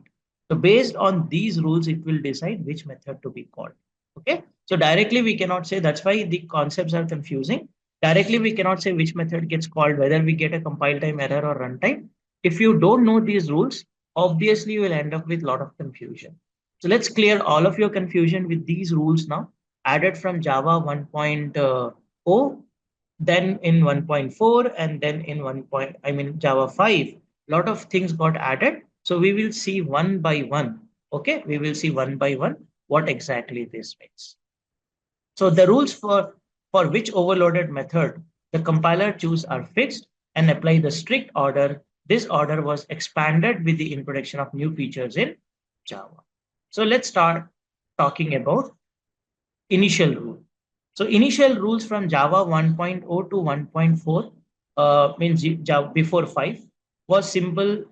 So based on these rules, it will decide which method to be called. Okay. So directly we cannot say, that's why the concepts are confusing. Directly we cannot say which method gets called, whether we get a compile time error or runtime. If you don't know these rules, obviously you will end up with a lot of confusion. So let's clear all of your confusion with these rules now, added from Java 1.0, then in 1.4, and then in 1. I mean Java 5, lot of things got added. So we will see one by one. Okay, we will see one by one what exactly this means. So the rules for which overloaded method the compiler choose are fixed and apply the strict order. This order was expanded with the introduction of new features in Java. So let's start talking about initial rule. So initial rules from Java 1.0 to 1.4 means Java before 5 was simple,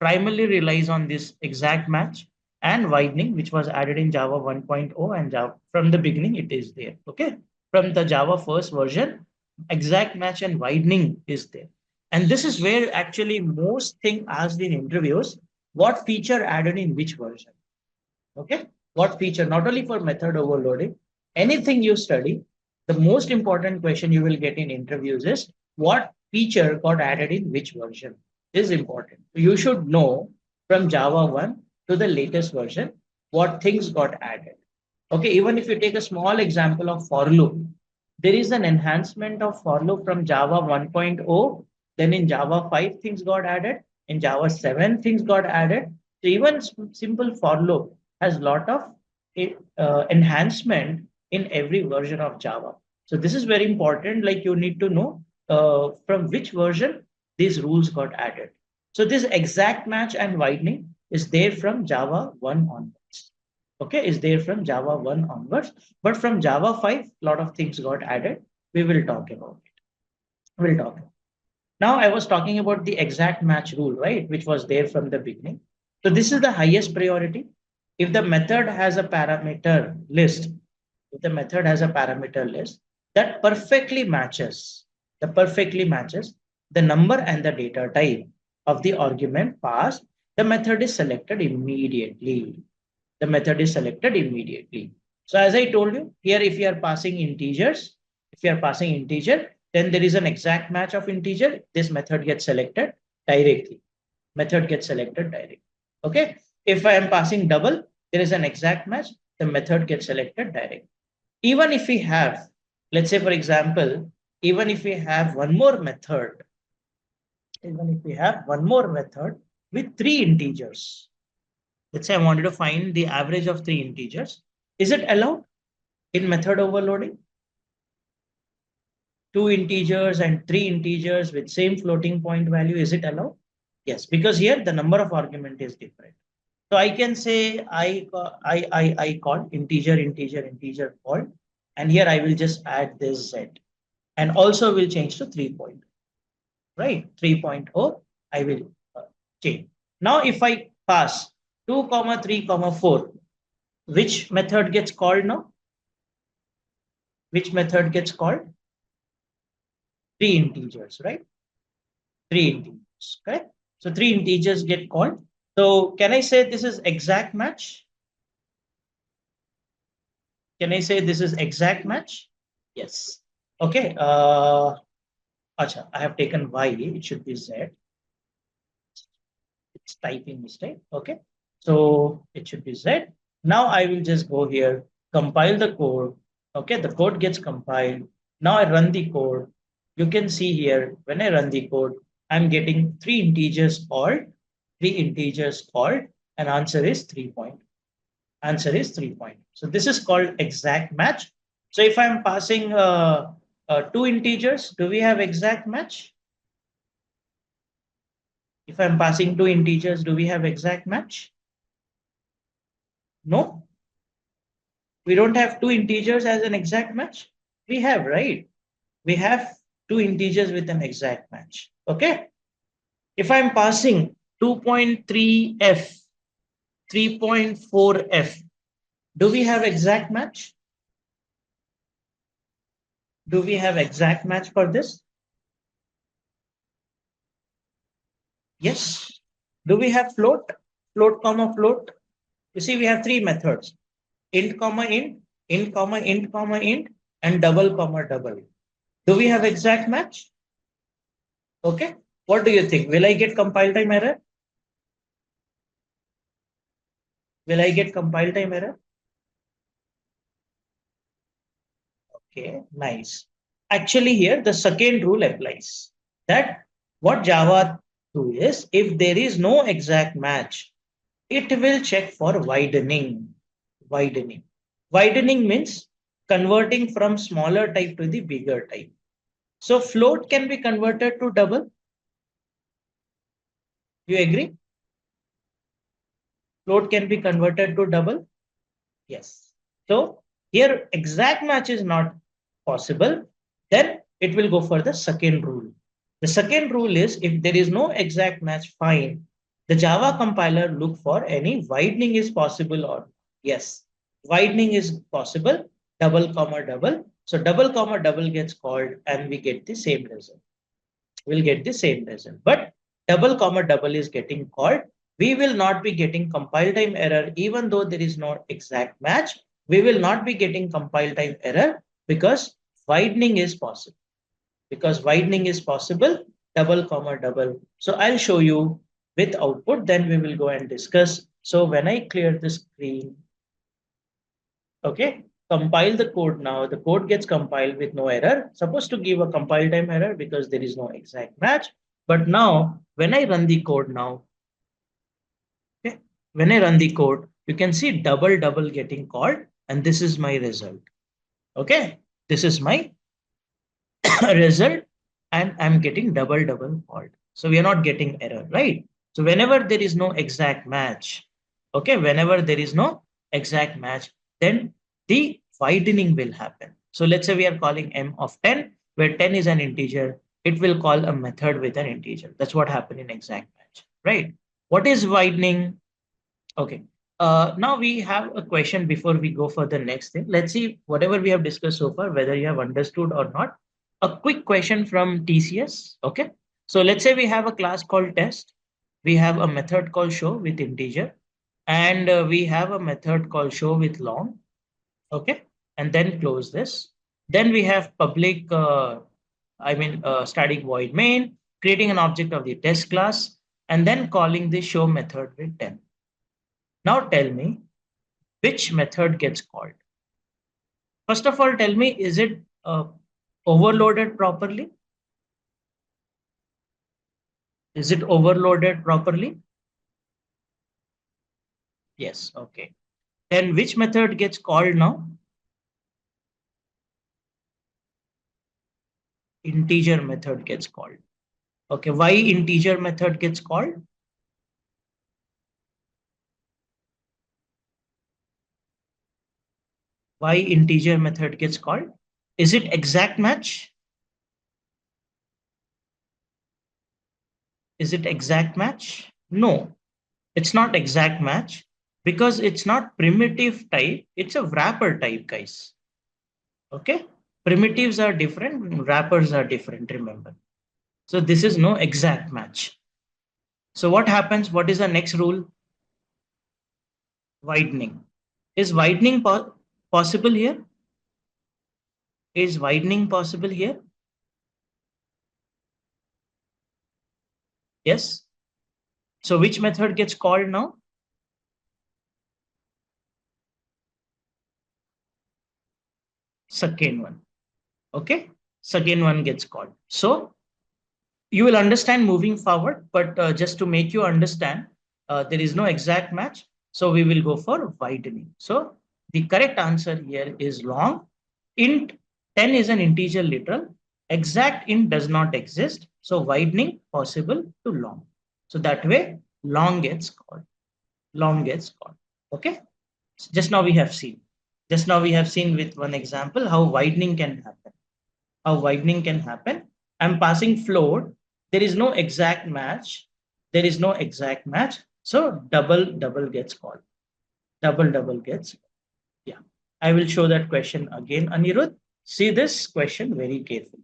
primarily relies on this exact match and widening, which was added in Java 1.0 and Java from the beginning it is there. Okay, from the Java first version, exact match and widening is there. And this is where actually most thing asked in interviews, what feature added in which version? Okay, what feature, not only for method overloading, anything you study, the most important question you will get in interviews is what feature got added in which version is important. You should know from Java 1 to the latest version what things got added. Okay, even if you take a small example of for loop, there is an enhancement of for loop from Java 1.0, then in Java 5 things got added, in Java 7 things got added. So even simple for loop has a lot of enhancement in every version of Java. So this is very important. Like you need to know from which version these rules got added. So this exact match and widening is there from Java 1 onwards. Okay, is there from Java 1 onwards. But from Java 5, a lot of things got added. We will talk about it. We'll talk. Now I was talking about the exact match rule, right? Which was there from the beginning. So this is the highest priority. If the method has a parameter list, if the method has a parameter list that perfectly matches the number and the data type of the argument passed, the method is selected immediately. The method is selected immediately. So as I told you here, if you are passing integers, if you are passing integer, then there is an exact match of integer. This method gets selected directly. Method gets selected directly. Okay. If I am passing double, there is an exact match. The method gets selected directly. Even if we have, let's say for example, even if we have one more method, even if we have one more method with 3 integers, let's say I wanted to find the average of 3 integers. Is it allowed in method overloading? 2 integers and 3 integers with same floating point value, is it allowed? Yes, because here the number of argument is different. So I can say I call integer called, and here I will just add this z, and also will change to 3 right? 3.0 I will change. Now if I pass 2 comma 3 comma 4, which method gets called now? Which method gets called? 3 integers, right? 3 integers, correct? So 3 integers get called. So can I say this is exact match? Can I say this is exact match? Yes. Okay. Acha, I have taken Y, it should be Z. It's typing mistake. Okay. So it should be Z. Now I will just go here, compile the code. Okay, the code gets compiled. Now I run the code. You can see here, when I run the code, I'm getting 3 integers called, 3 integers called, and answer is 3 point. Answer is 3 point. So this is called exact match. So if I'm passing 2 integers, do we have exact match? If I'm passing 2 integers, do we have exact match? No, we don't have 2 integers as an exact match. We have, right? We have 2 integers with an exact match. Okay. If I'm passing 2.3f, 3.4f, do we have exact match? Do we have exact match for this? Yes. Do we have float? float comma float. You see, we have three methods: int comma int, int comma int comma int, and double comma double. Do we have exact match? Okay. What do you think? Will I get compile time error? Will I get compile time error? Okay, nice. Actually, here the second rule applies. That what Java do is, if there is no exact match, it will check for widening. Widening. Widening means converting from smaller type to the bigger type. So float can be converted to double. You agree? Float can be converted to double. Yes. So here exact match is not possible. Then it will go for the second rule. The second rule is, if there is no exact match, fine. The Java compiler look for any widening is possible or not. Yes, widening is possible, double comma double. So double comma double gets called and we get the same result. We'll get the same result. But double comma double is getting called. We will not be getting compile time error, even though there is no exact match. We will not be getting compile time error because widening is possible. Because widening is possible, double comma double. So I'll show you with output, then we will go and discuss. So when I clear the screen, okay, compile the code now. The code gets compiled with no error. Supposed to give a compile time error because there is no exact match. But now when I run the code now, okay, when I run the code, you can see double double getting called, and this is my result. Okay, this is my result, and I'm getting double double called. So we are not getting error, right? So whenever there is no exact match, okay, whenever there is no exact match, then the widening will happen. So let's say we are calling m of 10, where 10 is an integer. It will call a method with an integer. That's what happened in exact match, right? What is widening? Okay. Now we have a question before we go for the next thing. Let's see whatever we have discussed so far, whether you have understood or not. A quick question from TCS. Okay. So let's say we have a class called test. We have a method called show with integer, and we have a method called show with long. Okay. And then close this. Then we have public, static void main, creating an object of the test class, and then calling the show method with 10. Now tell me which method gets called. First of all, tell me, is it overloaded properly? Is it overloaded properly? Yes, okay. Then which method gets called now? Integer method gets called. Okay, why integer method gets called? Why integer method gets called? Is it exact match? Is it exact match? No, it's not exact match because it's not primitive type. It's a wrapper type, guys. Okay. Primitives are different, wrappers are different, remember. So this is no exact match. So what happens? What is the next rule? Widening. Is widening possible here? Is widening possible here? Yes. So which method gets called now? Second one. Okay. Second one gets called. So you will understand moving forward, but just to make you understand, there is no exact match. So we will go for widening. So the correct answer here is long. Int 10 is an integer literal. Exact int does not exist. So widening possible to long. So that way long gets called. Long gets called. Okay. Just now we have seen. Just now we have seen with one example how widening can happen. How widening can happen. I'm passing float. There is no exact match. There is no exact match. So double double gets called. Double double gets. Yeah. I will show that question again, Anirudh. See this question very carefully.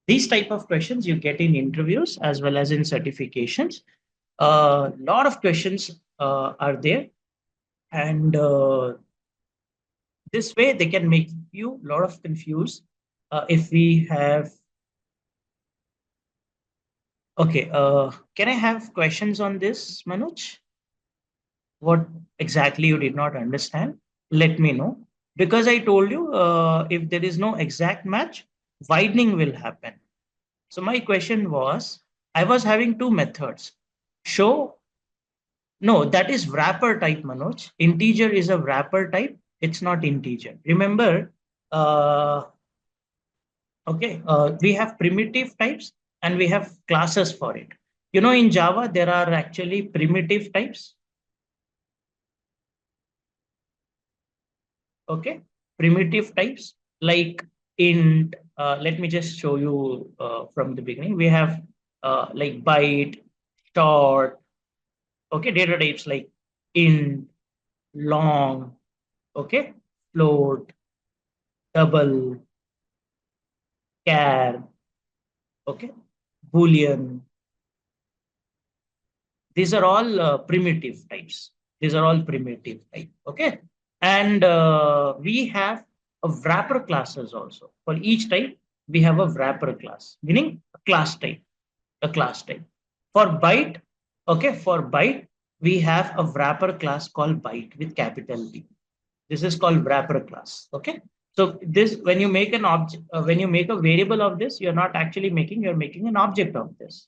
These type of questions you get in interviews as well as in certifications. A lot of questions are there, and this way they can make you a lot of confused. If we have, okay, can I have questions on this, Manoj? What exactly you did not understand? Let me know. Because I told you, if there is no exact match, widening will happen. So my question was, I was having two methods. Show, no, that is wrapper type, Manoj. Integer is a wrapper type. It's not integer. Remember, uh, okay, we have primitive types and we have classes for it. You know, in Java, there are actually primitive types. Okay, primitive types like int. Let me just show you from the beginning. We have like byte, short. Okay, data types like int, long. Okay, float, double, char. Okay, boolean. These are all primitive types. These are all primitive type. Okay. And we have a wrapper classes also. For each type, we have a wrapper class, meaning a class type, a class type. For byte, okay, for byte, we have a wrapper class called byte with capital B. This is called wrapper class. Okay. So this, when you make an object, when you make a variable of this, you're not actually making, you're making an object of this.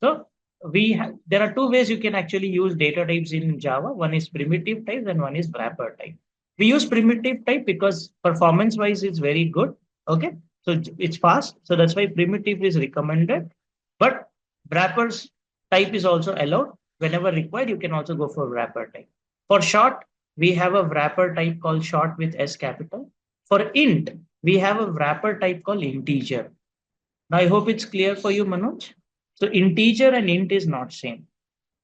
So there are two ways you can actually use data types in Java. One is primitive type and one is wrapper type. We use primitive type because performance wise it's very good. Okay. So it's fast. So that's why primitive is recommended. But wrappers type is also allowed. Whenever required, you can also go for wrapper type. For short, we have a wrapper type called short with S capital. For int, we have a wrapper type called integer. Now I hope it's clear for you, Manoj. So integer and int is not same.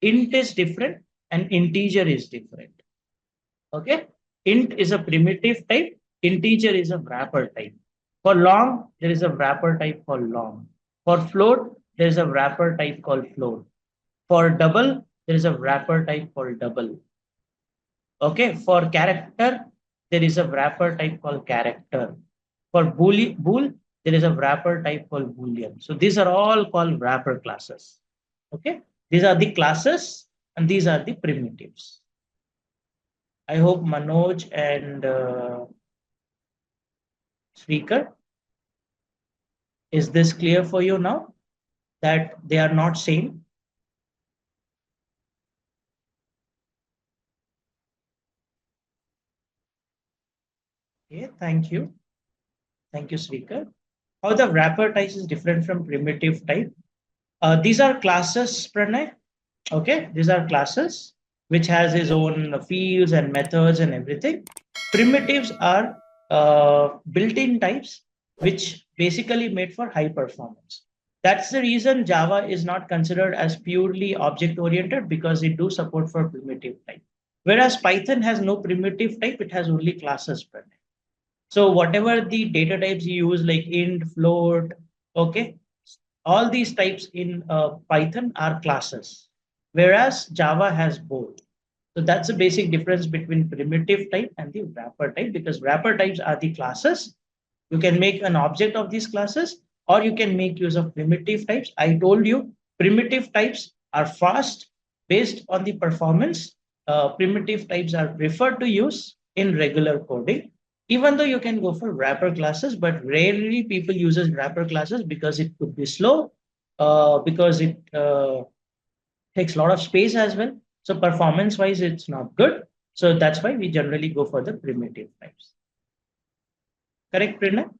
Int is different and integer is different. Okay. Int is a primitive type. Integer is a wrapper type. For long, there is a wrapper type called long. For float, there is a wrapper type called float. For double, there is a wrapper type called double. Okay. For character, there is a wrapper type called character. For bool, there is a wrapper type called boolean. So these are all called wrapper classes. Okay. These are the classes and these are the primitives. I hope Manoj and Speaker, is this clear for you now that they are not same? Okay, thank you. Thank you, Speaker. How the wrapper type is different from primitive type. These are classes, Pranay. Okay, these are classes which has its own fields and methods and everything. Primitives are built-in types which basically made for high performance. That's the reason Java is not considered as purely object-oriented because it do support for primitive type. Whereas Python has no primitive type, it has only classes. So whatever the data types you use like int, float, okay, all these types in Python are classes, whereas Java has both. So that's the basic difference between primitive type and the wrapper type, because wrapper types are the classes. You can make an object of these classes, or you can make use of primitive types. I told you primitive types are fast based on the performance. Primitive types are preferred to use in regular coding, even though you can go for wrapper classes, but rarely people uses wrapper classes because it could be slow, because it takes a lot of space as well. So performance wise, it's not good. So that's why we generally go for the primitive types. Correct, Prerna?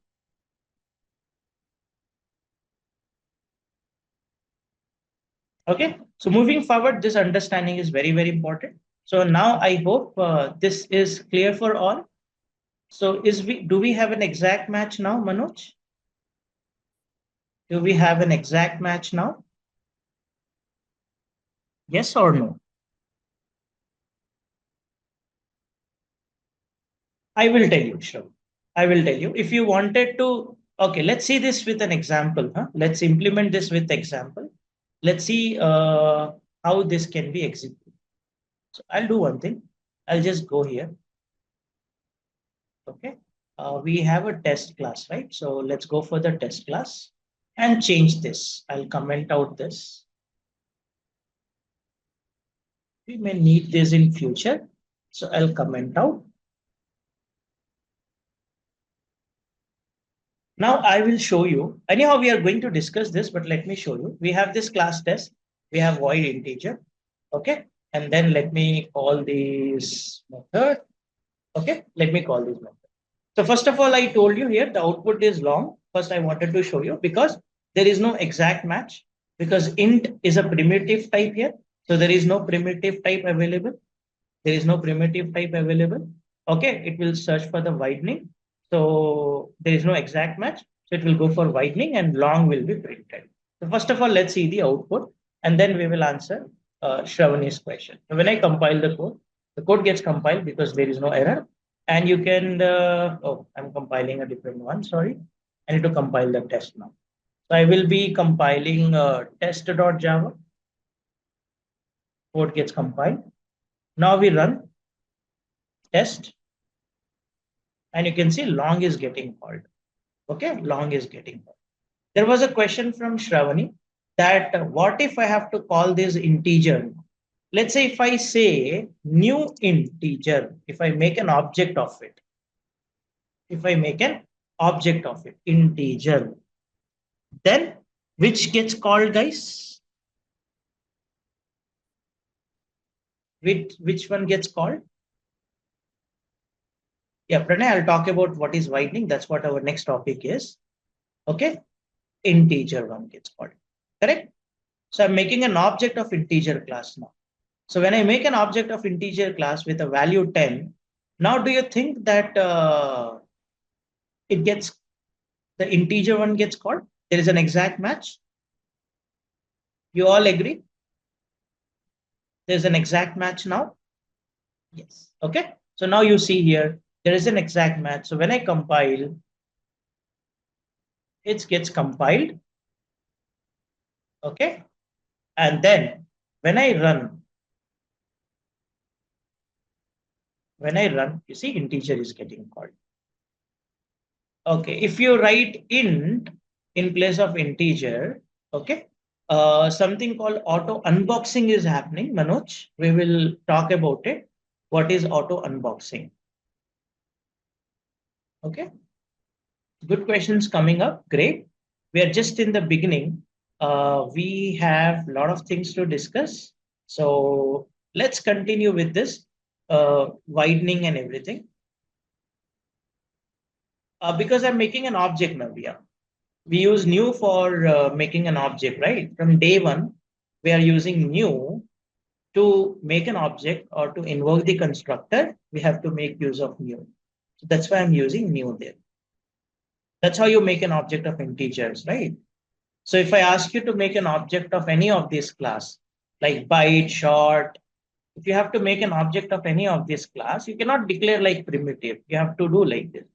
Okay. So moving forward, this understanding is very, very important. So now I hope this is clear for all. So do we have an exact match now, Manoj? Do we have an exact match now? Yes or no? I will tell you, sure. I will tell you. If you wanted to, okay, let's see this with an example. Huh? Let's implement this with example. Let's see how this can be executed. So I'll do one thing. I'll just go here. Okay. We have a test class, right? So let's go for the test class and change this. I'll comment out this. We may need this in future. So I'll comment out. Now I will show you. Anyhow, we are going to discuss this, but let me show you. We have this class test. We have void integer. Okay. And then let me call this method. Okay. Let me call this method. So first of all, I told you here the output is long. First, I wanted to show you because there is no exact match because int is a primitive type here. So there is no primitive type available. There is no primitive type available. Okay, it will search for the widening. So there is no exact match. So it will go for widening and long will be printed. So first of all, let's see the output and then we will answer Shravani's question. So when I compile the code gets compiled because there is no error. And you can, oh, I'm compiling a different one. Sorry. I need to compile the test now. So I will be compiling test.java. Code gets compiled. Now we run test and you can see long is getting called. Okay, long is getting called. There was a question from Shravani that what if I have to call this integer? Let's say if I say new integer, if I make an object of it, if I make an object of it, integer, then which gets called, guys? Which one gets called? Yeah, Pranay, I'll talk about what is widening. That's what our next topic is. Okay, integer one gets called. Correct? So I'm making an object of integer class now. So when I make an object of integer class with a value 10, now do you think that it gets the integer one gets called? There is an exact match. You all agree? There's an exact match now. Yes. Okay. So now you see here, there is an exact match. So when I compile, it gets compiled. Okay. And then when I run, you see integer is getting called. Okay. If you write int in place of integer, okay, something called auto unboxing is happening, Manoj. We will talk about it. What is auto unboxing? Okay. Good questions coming up. Great. We are just in the beginning. We have a lot of things to discuss. So let's continue with this widening and everything. Because I'm making an object now. Yeah. We use new for making an object, right? From day one, we are using new to make an object or to invoke the constructor. We have to make use of new. So that's why I'm using new there. That's how you make an object of integers, right? So if I ask you to make an object of any of this class, like byte, short, if you have to make an object of any of this class, you cannot declare like primitive. You have to do like this.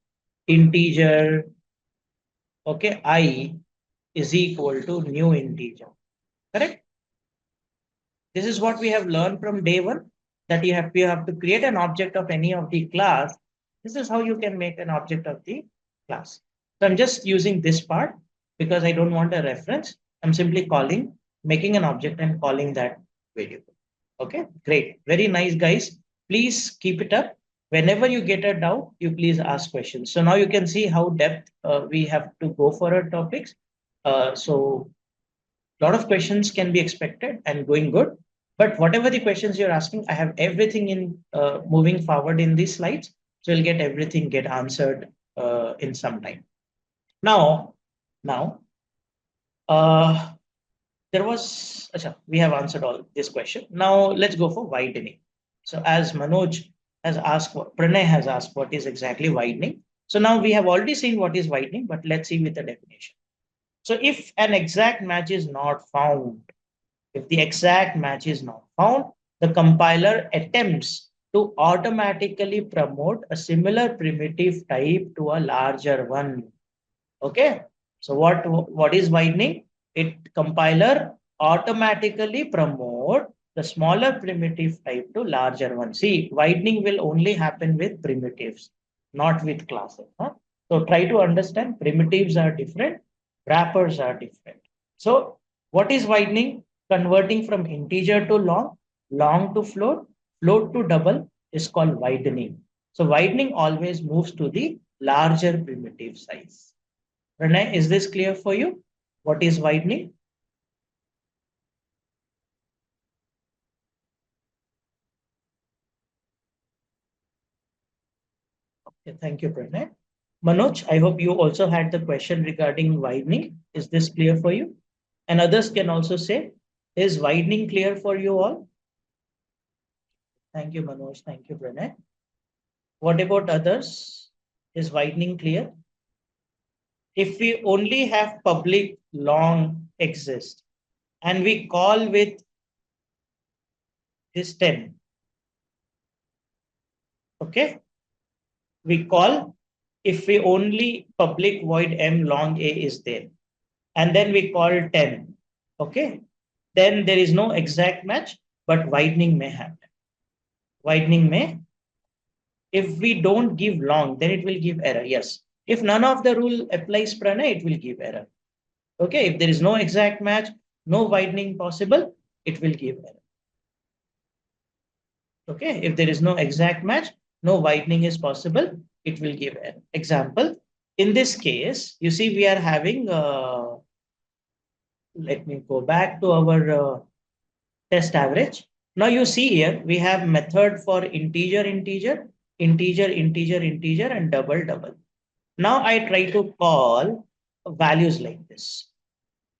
Integer, okay, I is equal to new integer. Correct? This is what we have learned from day one, that you have to create an object of any of the class. This is how you can make an object of the class. So I'm just using this part because I don't want a reference. I'm simply making an object and calling that variable. Okay, great. Very nice, guys. Please keep it up. Whenever you get a doubt, you please ask questions. So now you can see how depth we have to go for our topics. So a lot of questions can be expected and going good. But whatever the questions you're asking, I have everything in moving forward in these slides. So you'll get everything get answered in some time. Now, uh, there was, we have answered all this question. Now let's go for widening. So as Manoj has asked, Pranay has asked, what is exactly widening? So now we have already seen what is widening, but let's see with the definition. So if an exact match is not found, if the exact match is not found, the compiler attempts to automatically promote a similar primitive type to a larger one. Okay. So what is widening? It compiler automatically promote the smaller primitive type to larger one. See, widening will only happen with primitives, not with classes. Huh? So try to understand primitives are different, wrappers are different. So what is widening? Converting from integer to long, long to float, float to double is called widening. So widening always moves to the larger primitive size. Renee, is this clear for you? What is widening? Okay, thank you, Pranay. Manoj, I hope you also had the question regarding widening. Is this clear for you? And others can also say, is widening clear for you all? Thank you, Manoj. Thank you, Pranay. What about others? Is widening clear? If we only have public long exist and we call with this 10, okay? We call if we only public void m long a is there and then we call 10, okay? Then there is no exact match, but widening may happen. Widening may, if we don't give long, then it will give error. Yes. If none of the rule applies, Pranay, it will give error. Okay. If there is no exact match, no widening possible, it will give error. Okay. If there is no exact match, no widening is possible, it will give error. Example, in this case, you see we are having, let me go back to our test average. Now you see here, we have method for integer, integer, integer, integer, integer, and double, double. Now I try to call values like this.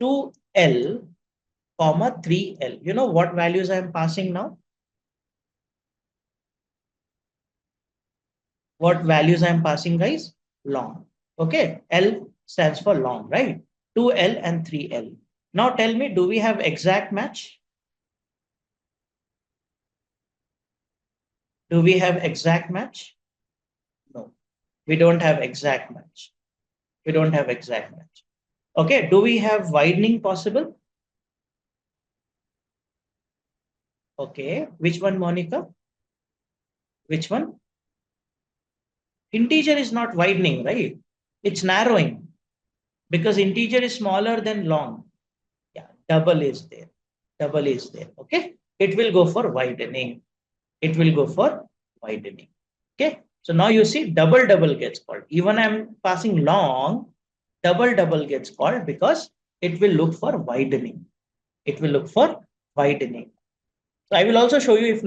2L, comma 3L. You know what values I am passing now? What values I am passing, guys? Long. Okay. L stands for long, right? 2L and 3L. Now tell me, do we have exact match? Do we have exact match? No. We don't have exact match. We don't have exact match. Okay. Do we have widening possible? Okay. Which one, Monica? Which one? Integer is not widening, right? It's narrowing because integer is smaller than long. Yeah, double is there. Double is there. Okay. It will go for widening. It will go for widening. Okay. So now you see double double gets called. Even I'm passing long, double double gets called because it will look for widening. It will look for widening. So I will also show you if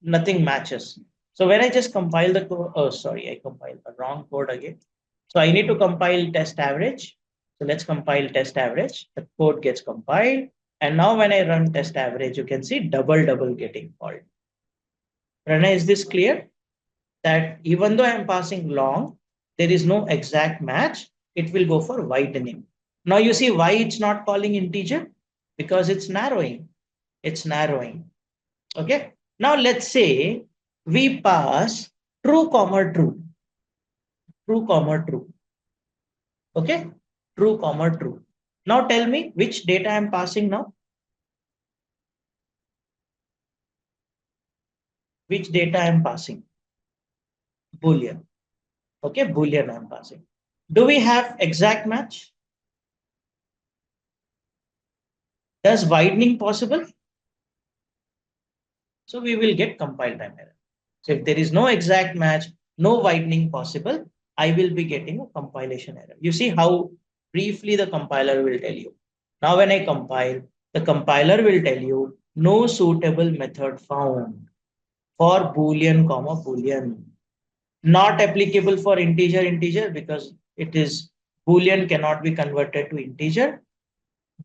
nothing matches. So when I just compile the code, oh, sorry, I compiled the wrong code again. So I need to compile test average. So let's compile test average. The code gets compiled. And now when I run test average, you can see double double getting called. Rana, is this clear? That even though I'm passing long, there is no exact match. It will go for widening. Now you see why it's not calling integer? Because it's narrowing. It's narrowing. Okay. Now let's say we pass true comma true. True comma true. Okay. True comma true. Now tell me which data I'm passing now. Which data I'm passing? Boolean. Okay. Boolean I'm passing. Do we have exact match? Does widening possible? So we will get compile time error. So if there is no exact match, no widening possible, I will be getting a compilation error. You see how briefly the compiler will tell you. Now when I compile, the compiler will tell you no suitable method found for Boolean, comma Boolean. Not applicable for integer, integer because it is Boolean cannot be converted to integer.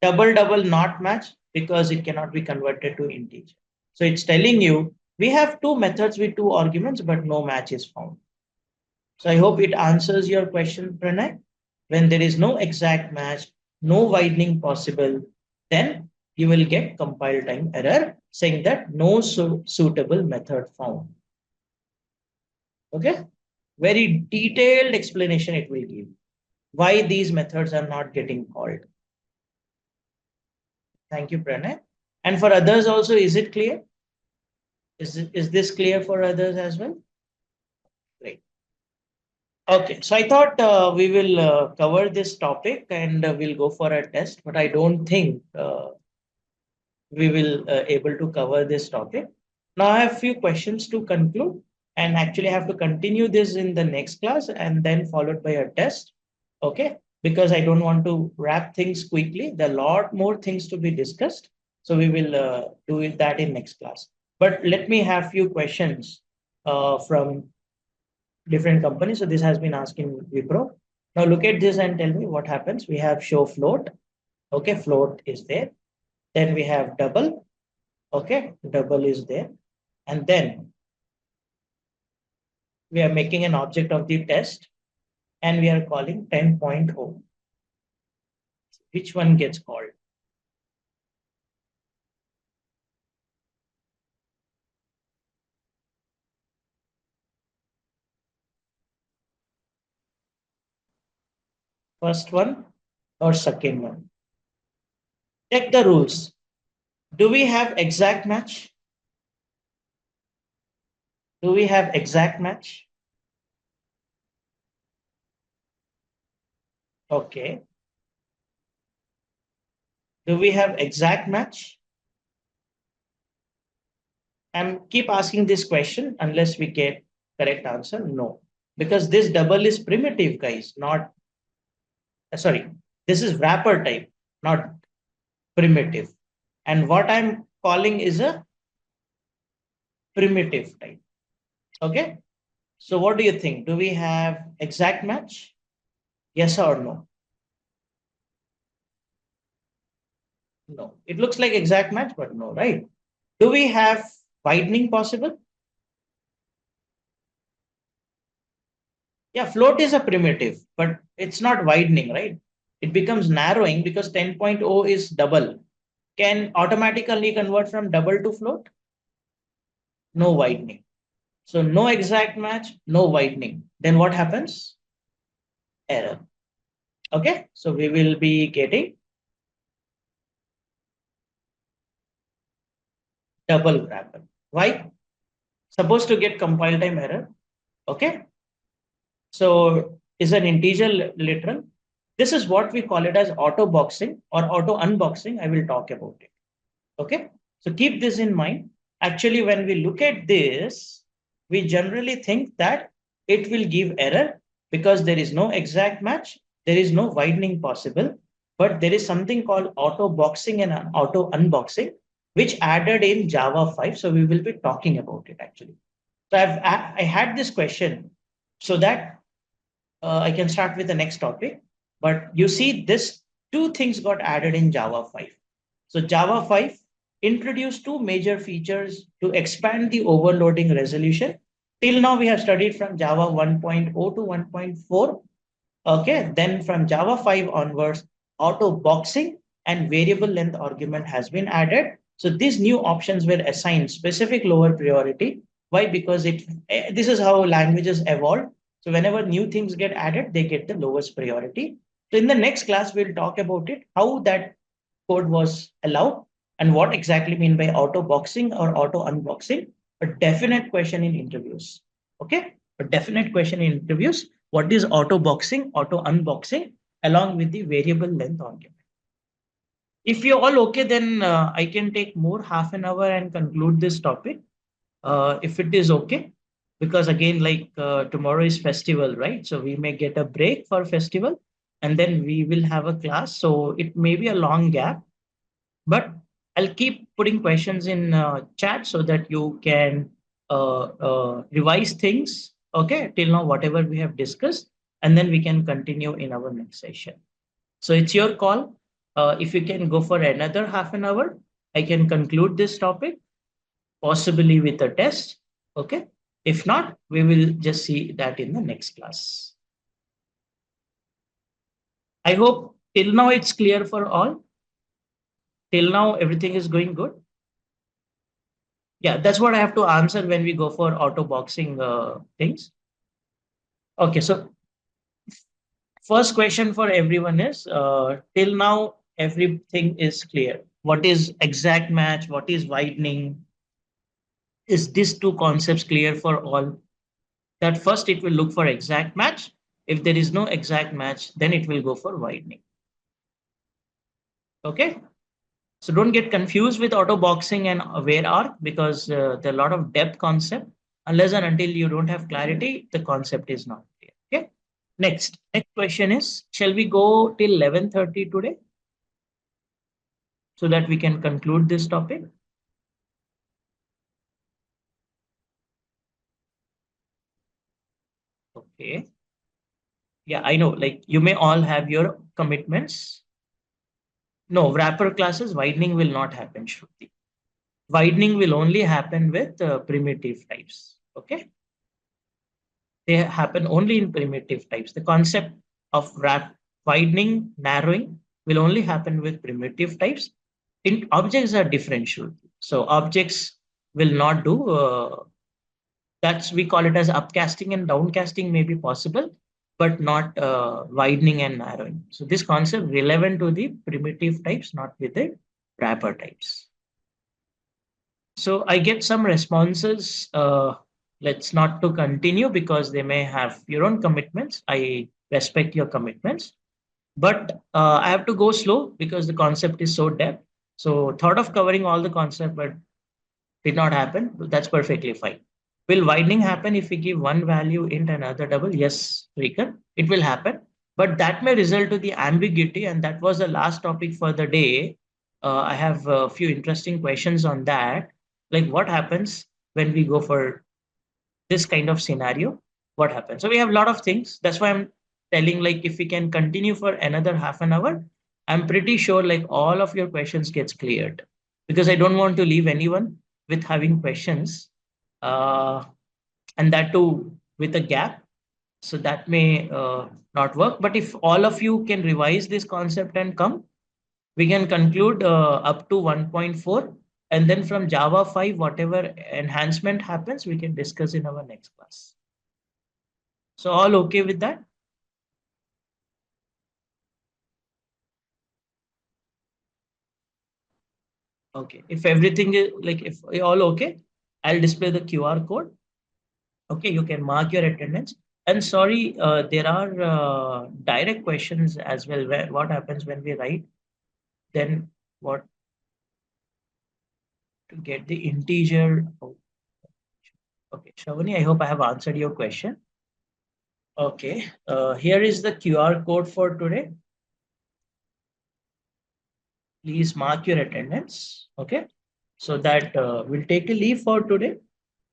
Double double not match because it cannot be converted to integer. So it's telling you we have two methods with two arguments, but no match is found. So I hope it answers your question, Pranay. When there is no exact match, no widening possible, then you will get compile time error saying that no suitable method found. Okay. Very detailed explanation it will give why these methods are not getting called. Thank you, Pranay. And for others also, is it clear? Is this clear for others as well? Great. Okay, so I thought we will cover this topic and we'll go for a test, but I don't think we will able to cover this topic. Now I have few questions to conclude and actually have to continue this in the next class and then followed by a test. Okay, because I don't want to wrap things quickly. There are a lot more things to be discussed. So we will that in next class. But let me have few questions from different companies. So this has been asked in Wipro. Now look at this and tell me what happens. We have show float. Okay, float is there. Then we have double. Okay, double is there. And then we are making an object of the test and we are calling 10.0. Which one gets called? First one or second one? Check the rules. Do we have exact match? Do we have exact match? Okay. Do we have exact match? And keep asking this question unless we get correct answer. No, because this double is primitive, guys, not sorry. This is wrapper type, not primitive. And what I'm calling is a primitive type. Okay. So what do you think? Do we have exact match? Yes or no? No. It looks like exact match, but no, right? Do we have widening possible? Yeah, float is a primitive, but it's not widening, right? It becomes narrowing because 10.0 is double. Can automatically convert from double to float? No widening. So no exact match, no widening. Then what happens? Error. Okay, so we will be getting double wrapper. Why? Supposed to get compile time error. Okay, so is an integer literal. This is what we call it as auto boxing or auto unboxing. I will talk about it. Okay, so keep this in mind. Actually, when we look at this, we generally think that it will give error because there is no exact match, there is no widening possible, but there is something called auto boxing and auto unboxing, which added in Java 5. So we will be talking about it actually. So I had this question so that I can start with the next topic. But you see, this two things got added in Java 5. So Java 5 introduced two major features to expand the overloading resolution. Till now, we have studied from Java 1.0 to 1.4. Okay, then from Java 5 onwards, auto boxing and variable length argument has been added. So these new options were assigned specific lower priority. Why? Because this is how languages evolve. So whenever new things get added, they get the lowest priority. So in the next class, we'll talk about it, how that code was allowed and what exactly mean by auto boxing or auto unboxing. A definite question in interviews. Okay, a definite question in interviews. What is auto boxing, auto unboxing, along with the variable length argument? If you're all okay, then I can take more half an hour and conclude this topic. If it is okay, because again, like tomorrow is festival, right? So we may get a break for festival and then we will have a class. So it may be a long gap, but I'll keep putting questions in chat so that you can revise things. Okay, till now, whatever we have discussed, and then we can continue in our next session. So it's your call. If you can go for another half an hour, I can conclude this topic, possibly with a test. Okay. If not, we will just see that in the next class. I hope till now it's clear for all. Till now, everything is going good. Yeah, that's what I have to answer when we go for auto boxing things. Okay, so first question for everyone is till now everything is clear. What is exact match? What is widening? Is these two concepts clear for all? That first it will look for exact match. If there is no exact match, then it will go for widening. Okay. So don't get confused with auto boxing and aware arc because there are a lot of depth concept. Unless and until you don't have clarity, the concept is not clear. Okay. Next question is, shall we go till 11:30 today so that we can conclude this topic? Okay. Yeah, I know. Like you may all have your commitments. No, wrapper classes widening will not happen, Shruti. Widening will only happen with primitive types. Okay. They happen only in primitive types. The concept of widening, narrowing will only happen with primitive types. In objects are differential. So objects will not do that's we call it as upcasting and downcasting may be possible, but not widening and narrowing. So this concept relevant to the primitive types, not with the wrapper types. So I get some responses. Let's not to continue because they may have your own commitments. I respect your commitments, but I have to go slow because the concept is so depth. So thought of covering all the concept, but did not happen. That's perfectly fine. Will widening happen if we give one value int and another double? Yes, Rikan, it will happen. But that may result to the ambiguity, and that was the last topic for the day. I have a few interesting questions on that. Like what happens when we go for this kind of scenario? What happens? So we have a lot of things. That's why I'm telling like if we can continue for another half an hour, I'm pretty sure like all of your questions gets cleared because I don't want to leave anyone with having questions uh, and that too with a gap. So that may not work. But if all of you can revise this concept and come, we can conclude up to 1.4. And then from Java 5, whatever enhancement happens, we can discuss in our next class. So all okay with that? Okay. If everything is like, if all okay, I'll display the QR code. Okay, you can mark your attendance. And sorry, there are direct questions as well. What happens when we write? Then what to get the integer? Oh, okay, Shavani, I hope I have answered your question. Okay, here is the QR code for today. Please mark your attendance. Okay, so that we'll take a leave for today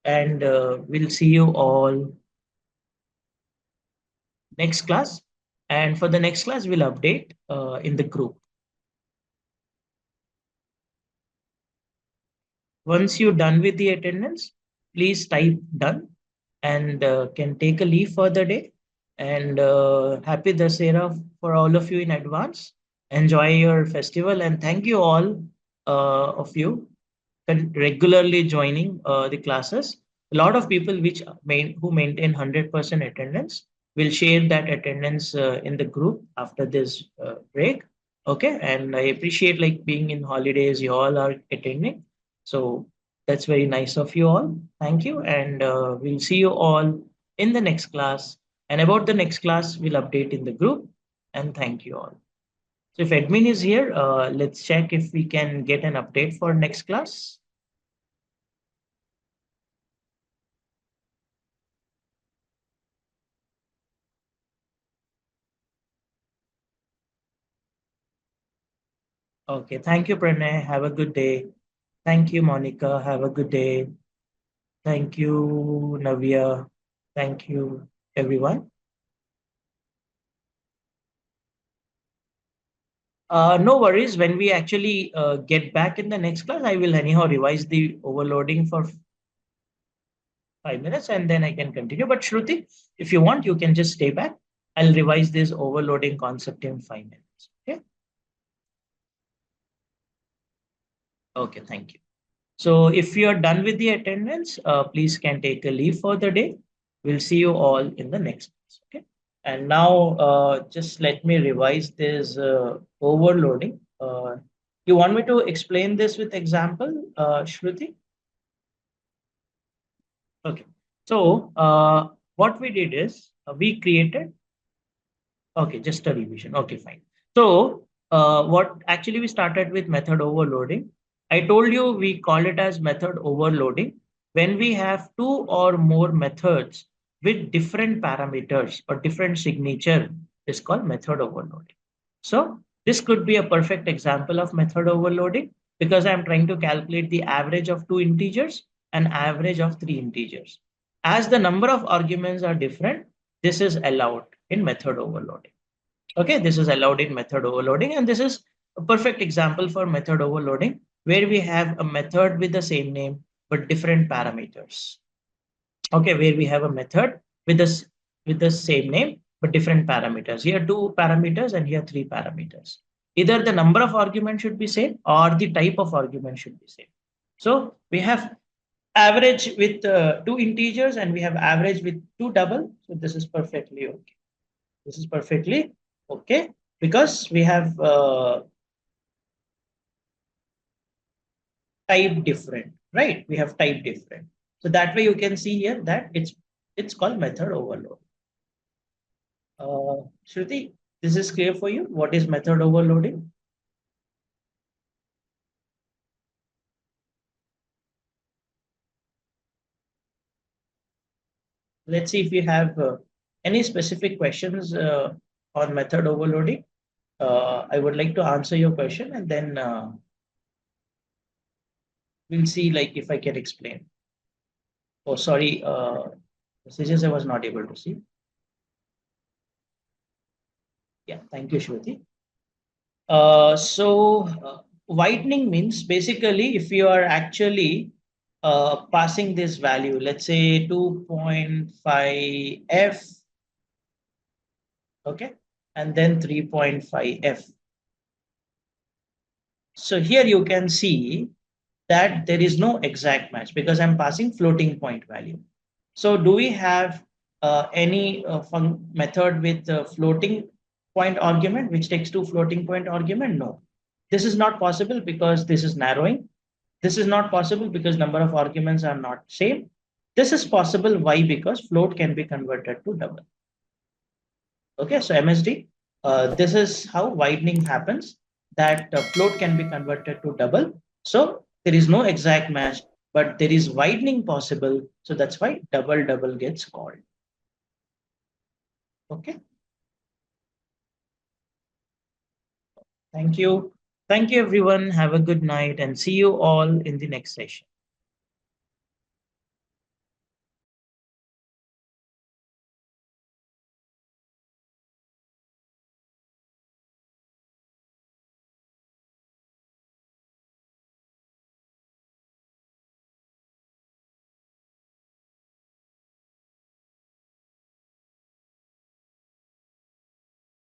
and we'll see you all next class. And for the next class, we'll update in the group. Once you're done with the attendance, please type done and can take a leave for the day. And happy Dasera for all of you in advance. Enjoy your festival and thank you all of you regularly joining the classes. A lot of people who maintain 100% attendance will share that attendance in the group after this break. Okay, and I appreciate like being in holidays, you all are attending. So that's very nice of you all. Thank you, and we'll see you all in the next class. And about the next class, we'll update in the group. And thank you all. So if admin is here, let's check if we can get an update for next class. Okay, thank you, Pranay. Have a good day. Thank you, Monica. Have a good day. Thank you, Navya. Thank you, everyone. No worries. When we actually get back in the next class, I will anyhow revise the overloading for 5 minutes and then I can continue. But Shruti, if you want, you can just stay back. I'll revise this overloading concept in 5 minutes. Okay. Okay. Thank you. So if you are done with the attendance, please can take a leave for the day. We'll see you all in the next class. Okay. And now just let me revise this overloading. You want me to explain this with example, Shruti? Okay. So what we did is we created. Okay, just a revision. Okay, fine. So what actually we started with method overloading. I told you we call it as method overloading when we have two or more methods with different parameters or different signature is called method overloading. So this could be a perfect example of method overloading because I'm trying to calculate the average of two integers and average of three integers. As the number of arguments are different, this is allowed in method overloading. Okay, this is allowed in method overloading, and this is a perfect example for method overloading where we have a method with the same name but different parameters. Okay, where we have a method with this with the same name but different parameters. Here two parameters and here three parameters. Either the number of arguments should be same or the type of argument should be same. So we have average with two integers and we have average with two double. So this is perfectly okay. This is perfectly okay because we have type different, right? We have type different. So that way you can see here that it's called method overload. Shruti, this is clear for you? What is method overloading? Let's see if you have any specific questions on method overloading. I would like to answer your question and then we'll see like if I can explain. Oh, sorry, messages I was not able to see. Yeah, thank you, Shruti. Widening means basically if you are actually passing this value, let's say 2.5 f, okay, and then 3.5 f. So here you can see that there is no exact match because I'm passing floating point value. So do we have any method with floating point argument which takes two floating point argument? No. This is not possible because this is narrowing. This is not possible because number of arguments are not same. This is possible. Why? Because float can be converted to double. Okay, so MSD, this is how widening happens, that float can be converted to double. So there is no exact match, but there is widening possible. So that's why double double gets called. Okay, thank you. Thank you, everyone. Have a good night and see you all in the next session.